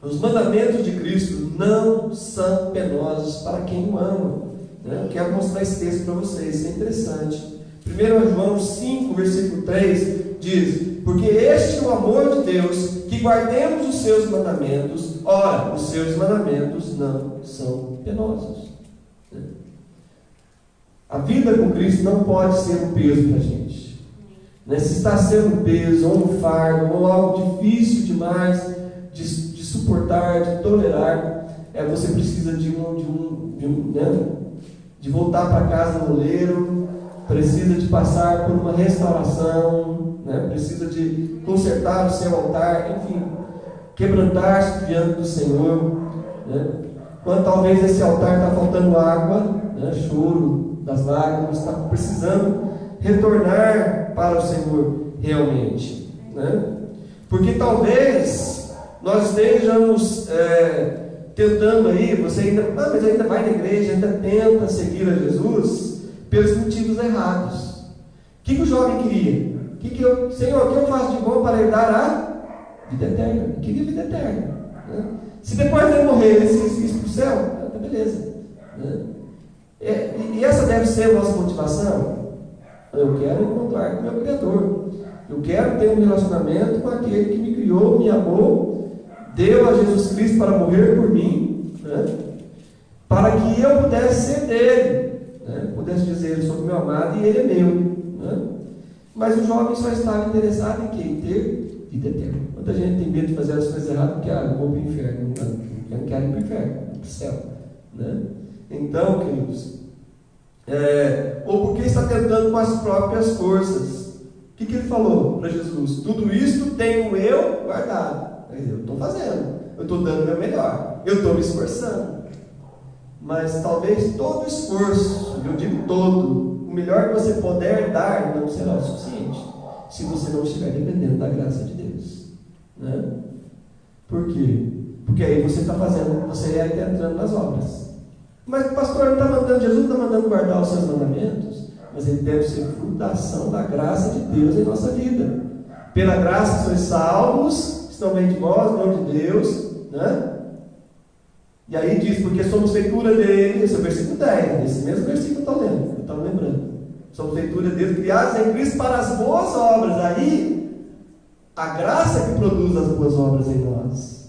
os mandamentos de Cristo não são penosos para quem o ama, né? Eu quero mostrar esse texto para vocês, isso é interessante. 1 João 5, versículo 3 diz: porque este é o amor de Deus, que guardemos os seus mandamentos. Ora, os seus mandamentos não são penosos, né? A vida com Cristo não pode ser um peso para a gente, né? Se está sendo um peso, ou um fardo, ou algo difícil demais de suportar, de tolerar, você precisa de voltar para casa no oleiro, precisa de passar por uma restauração, né? Precisa de consertar o seu altar, enfim, quebrantar-se diante do Senhor, né? Quando talvez esse altar está faltando água, né? Choro das lágrimas, está precisando retornar para o Senhor realmente, né? Porque talvez nós estejamos tentando aí, você ainda, mas ainda vai na igreja, ainda tenta seguir a Jesus pelos motivos errados. O que o jovem queria? Senhor, o que eu faço de bom para herdar a vida eterna? Ele queria vida eterna, né? Se depois de morrer ele se isso para o céu, tá beleza, né? E essa deve ser a nossa motivação. Eu quero encontrar com o meu Criador, eu quero ter um relacionamento com aquele que me criou, me amou, deu a Jesus Cristo para morrer por mim, né? Para que eu pudesse ser dele, né? Pudesse dizer: eu sou meu amado e ele é meu, né? Mas o jovem só estava interessado em quê? Em ter vida eterna. Muita gente tem medo de fazer as coisas erradas porque eu vou para o inferno. Eu não quero ir para o inferno, para o céu, né? Então, queridos, ou porque está tentando com as próprias forças. O que ele falou para Jesus? Tudo isto tenho eu guardado. Eu estou fazendo, eu estou dando o meu melhor, eu estou me esforçando. Mas talvez todo esforço, eu digo todo, melhor que você puder dar não será o suficiente, se você não estiver dependendo da graça de Deus, né? Por quê? Porque aí você está entrando nas obras. Mas o pastor não está mandando, Jesus não está mandando guardar os seus mandamentos, mas ele deve ser fruto da ação da graça de Deus em nossa vida. Pela graça sois salvos, estão bem de vós, não de Deus, né? E aí diz, porque somos feitura dele, esse é o versículo 10, esse mesmo versículo que eu estou lembrando. Somos feitura dele, criados em Cristo para as boas obras. Aí, a graça que produz as boas obras em nós.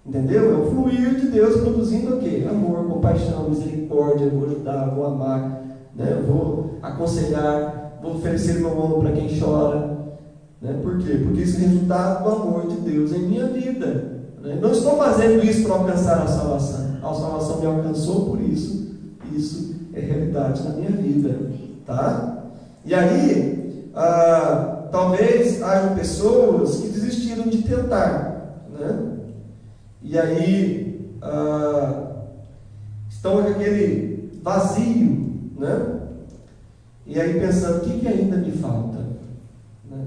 Entendeu? É o fluir de Deus produzindo o quê? Amor, compaixão, misericórdia. Eu vou ajudar, vou amar, né? Eu vou aconselhar, vou oferecer meu ombro para quem chora, né? Por quê? Porque isso é resultado do amor de Deus em minha vida. Não estou fazendo isso para alcançar a salvação. A salvação me alcançou por isso. Isso é realidade na minha vida, tá? E aí, talvez hajam pessoas que desistiram de tentar, né? E aí estão com aquele vazio, né? E aí pensando, o que ainda me falta, né?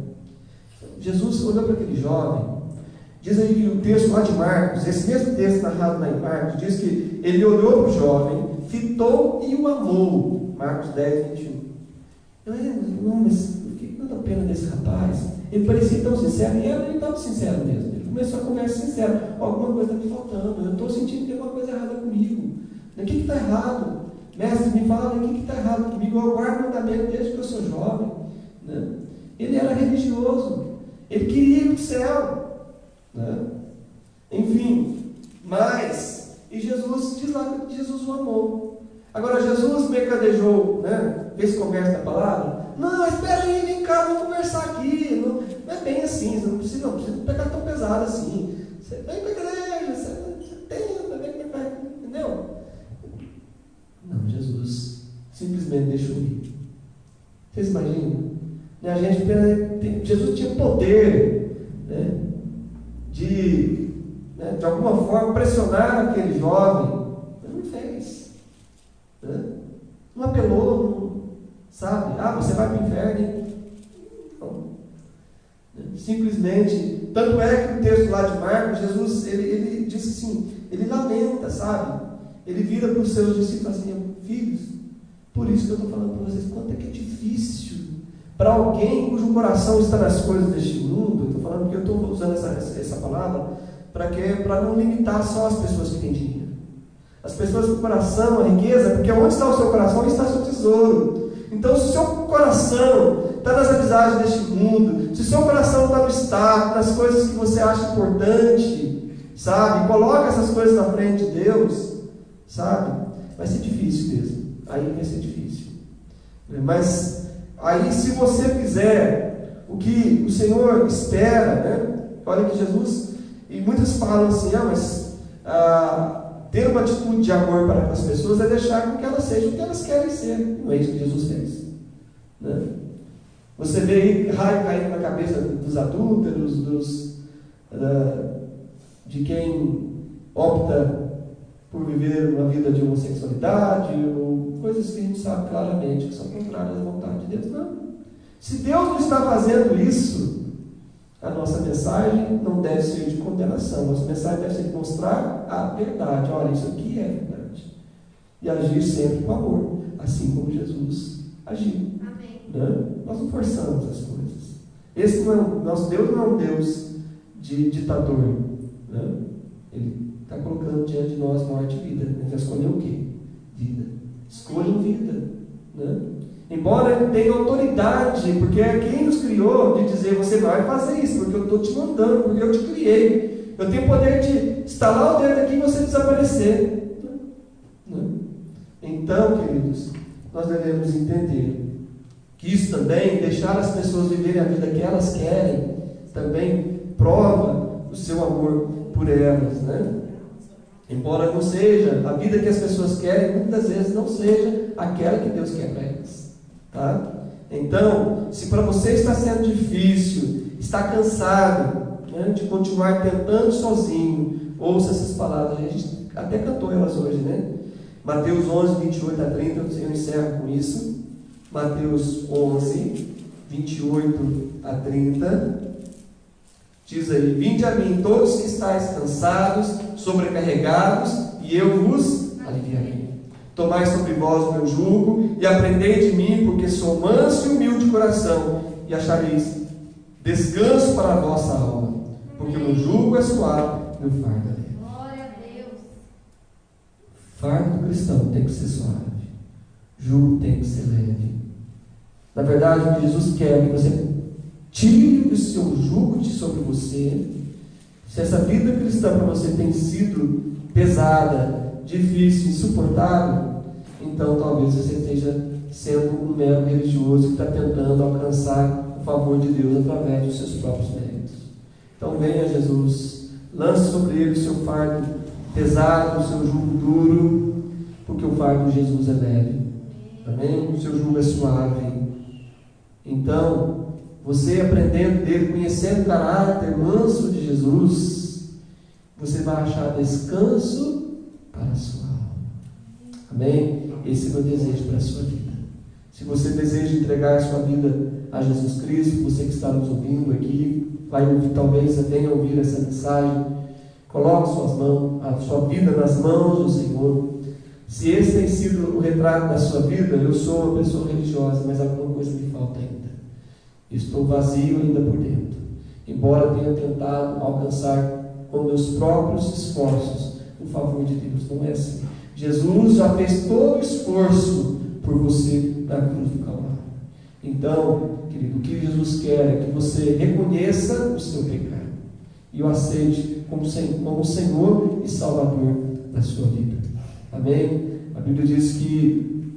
Jesus olhou para aquele jovem. Diz aí que o texto lá de Marcos, esse mesmo texto narrado lá em Marcos, diz que ele olhou para o jovem, fitou e o amou. Marcos 10, 21. Não, mas o que tanta pena desse rapaz? Ele parecia tão sincero, e ele estava sincero mesmo. Ele começou a conversa sincera. Alguma coisa está me faltando, eu estou sentindo que tem uma coisa errada comigo. O que está errado? Mestre, me fala, o que está errado comigo? Eu guardo o mandamento desde que eu sou jovem, né? Ele era religioso, ele queria ir para o céu, né? Enfim, mas e Jesus diz lá que Jesus o amou. Agora Jesus mercadejou, né? Fez comércio da palavra. Não, espera aí, vem cá, vamos conversar aqui. Não é bem assim, você não precisa pegar tão pesado assim. Você vem para a igreja, você tenta, vem para cá, entendeu? Não, Jesus simplesmente deixou ir. Vocês imaginam? A gente, Jesus tinha poder, né? De alguma forma pressionar aquele jovem, mas não fez, né? Não apelou, não, sabe? Você vai para o inferno. Não. Simplesmente, tanto é que o texto lá de Marcos, Jesus, ele diz assim, ele lamenta, sabe? Ele vira para os seus discípulos assim, filhos, por isso que eu estou falando para vocês, quanto é que é difícil para alguém cujo coração está nas coisas deste mundo. Eu estou falando porque eu estou usando essa palavra para não limitar só as pessoas que têm dinheiro. As pessoas com coração, a riqueza, porque onde está o seu coração, onde está o seu tesouro. Então, se o seu coração está nas amizades deste mundo, se o seu coração está no status, nas coisas que você acha importante, sabe? Coloca essas coisas na frente de Deus, sabe? Vai ser difícil mesmo. Aí vai ser difícil. Mas aí, se você fizer o que o Senhor espera, né? Olha que Jesus, e muitos falam assim, mas ter uma atitude de amor para com as pessoas é deixar com que elas sejam o que elas querem ser. Não é isso que Jesus fez, né? Você vê aí raio caindo na cabeça dos adúlteros, de quem opta por viver uma vida de homossexualidade, ou coisas que a gente sabe claramente que são contrárias à vontade de Deus. Não. Se Deus não está fazendo isso, a nossa mensagem não deve ser de condenação. Nossa mensagem deve ser de mostrar a verdade. Olha, isso aqui é verdade. E agir sempre com amor, assim como Jesus agiu. Amém. Né? Nós não forçamos as coisas. Nosso Deus não é um Deus de ditador, né? Ele está colocando diante de nós morte e vida. Ele vai escolher o quê? Vida. Escolham vida, né? Embora ele tenha autoridade, porque é quem nos criou, de dizer, você vai fazer isso, porque eu estou te mandando, porque eu te criei. Eu tenho poder de estalar o dedo aqui e você desaparecer, né? Então, queridos, nós devemos entender que isso também, deixar as pessoas viverem a vida que elas querem, também prova o seu amor por elas, né? Embora não seja a vida que as pessoas querem, muitas vezes não seja aquela que Deus quer para elas, tá? Então, se para você está sendo difícil, está cansado, né, de continuar tentando sozinho, ouça essas palavras. A gente até cantou elas hoje, né? Mateus 11, 28 a 30, eu encerro com isso, Mateus 11, 28 a 30. Diz aí: vinde a mim todos que estáis cansados, sobrecarregados, e eu vos aliviarei. Tomai sobre vós o meu jugo e aprendei de mim, porque sou manso e humilde de coração, e achareis descanso para a vossa alma, porque o meu jugo é suave e o fardo é leve. Glória a Deus. Fardo do cristão tem que ser suave, jugo tem que ser leve. Na verdade, o que Jesus quer é que você tire o seu jugo de sobre você. Se essa vida cristã para você tem sido pesada, difícil, insuportável, então talvez você esteja sendo um mero religioso que está tentando alcançar o favor de Deus através dos seus próprios méritos. Então venha Jesus, lance sobre ele o seu fardo pesado, o seu jugo duro, porque o fardo de Jesus é leve. Amém? O seu jugo é suave. Então, você aprendendo dele, conhecendo o caráter manso de Jesus, você vai achar descanso para a sua alma. Amém? Esse é o meu desejo para a sua vida. Se você deseja entregar a sua vida a Jesus Cristo, você que está nos ouvindo aqui, vai ouvir, talvez venha ouvir essa mensagem, coloque a sua vida nas mãos do Senhor. Se esse tem sido o retrato da sua vida, eu sou uma pessoa religiosa, mas alguma coisa me falta ainda. Estou vazio ainda por dentro, embora tenha tentado alcançar com meus próprios esforços o favor de Deus. Não é assim. Jesus já fez todo o esforço por você na cruz do Calvário. Então, querido, o que Jesus quer é que você reconheça o seu pecado e o aceite como Senhor e Salvador da sua vida. Amém? A Bíblia diz que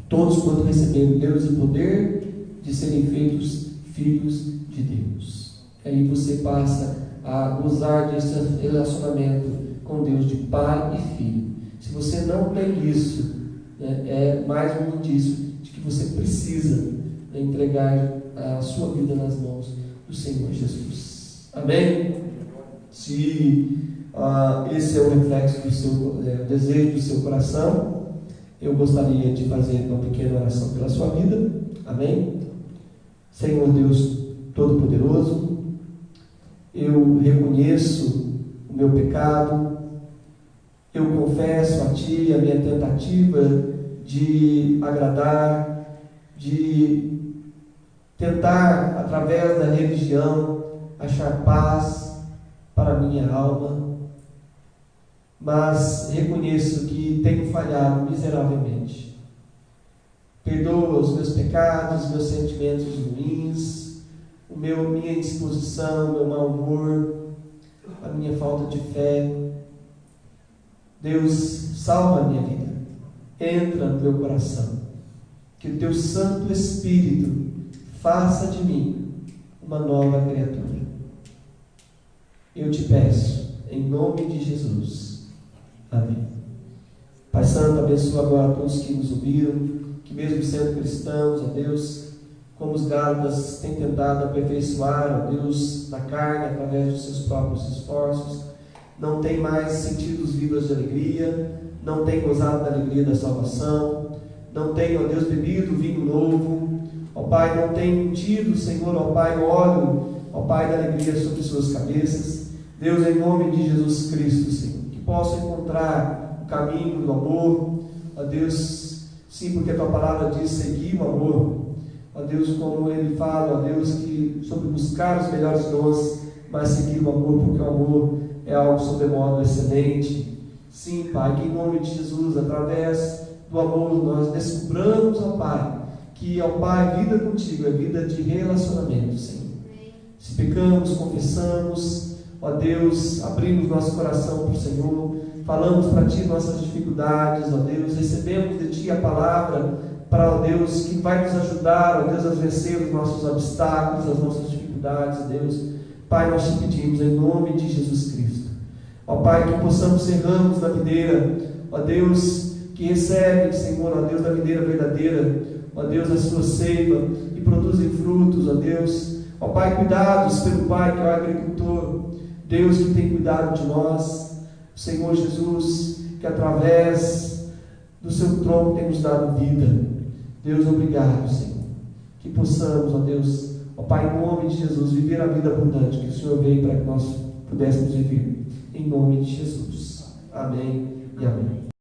todos quanto receberam Deus e poder de serem feitos filhos de Deus. Aí você passa a gozar desse relacionamento com Deus de pai e filho. Se você não tem isso, é mais um indício de que você precisa entregar a sua vida nas mãos do Senhor Jesus. Amém? Se esse é o reflexo do seu desejo do seu coração, eu gostaria de fazer uma pequena oração pela sua vida. Amém? Senhor Deus Todo-Poderoso, eu reconheço o meu pecado, eu confesso a Ti a minha tentativa de agradar, de tentar, através da religião, achar paz para a minha alma, mas reconheço que tenho falhado miseravelmente. Perdoa os meus pecados, os meus sentimentos ruins, minha indisposição, o meu mau humor, a minha falta de fé. Deus, salva a minha vida, entra no meu coração, que o Teu Santo Espírito faça de mim uma nova criatura. Eu te peço, em nome de Jesus. Amém. Pai Santo, abençoa agora todos que nos ouviram, que mesmo sendo cristãos, ó Deus, como os Gálatas têm tentado aperfeiçoar, ó Deus, na carne, através dos seus próprios esforços, não tem mais sentido os vivos de alegria, não tem gozado da alegria da salvação, não tem, ó Deus, bebido vinho novo, ó Pai, não tem tido, Senhor, ó Pai, óleo, ó Pai, da alegria sobre suas cabeças. Deus, em nome de Jesus Cristo, Senhor, que possam encontrar o caminho do amor, ó Deus. Sim, porque a Tua palavra diz seguir o amor. Ó Deus, como Ele fala, ó Deus, que sobre buscar os melhores dons, mas seguir o amor, porque o amor é algo sobremodo excelente. Sim, Pai, que em nome de Jesus, através do amor, nós descobramos, ó Pai, que, ó Pai, vida contigo é vida de relacionamento, Senhor. Se pecamos, confessamos, ó Deus, abrimos nosso coração para o Senhor, falamos para Ti nossas dificuldades, ó Deus, recebemos de Ti a palavra para, ó Deus, que vai nos ajudar, ó Deus, a vencer os nossos obstáculos, as nossas dificuldades, Deus. Pai, nós Te pedimos em nome de Jesus Cristo, ó Pai, que possamos ser ramos da videira, ó Deus, que recebem, Senhor, ó Deus, da videira verdadeira, ó Deus, a sua seiva e produzem frutos, ó Deus. Ó Pai, cuidados pelo Pai que é o agricultor, Deus que tem cuidado de nós, Senhor Jesus, que através do seu tronco tem nos dado vida. Deus, obrigado, Senhor. Que possamos, ó Deus, ó Pai, em nome de Jesus, viver a vida abundante que o Senhor veio para que nós pudéssemos viver. Em nome de Jesus. Amém e amém.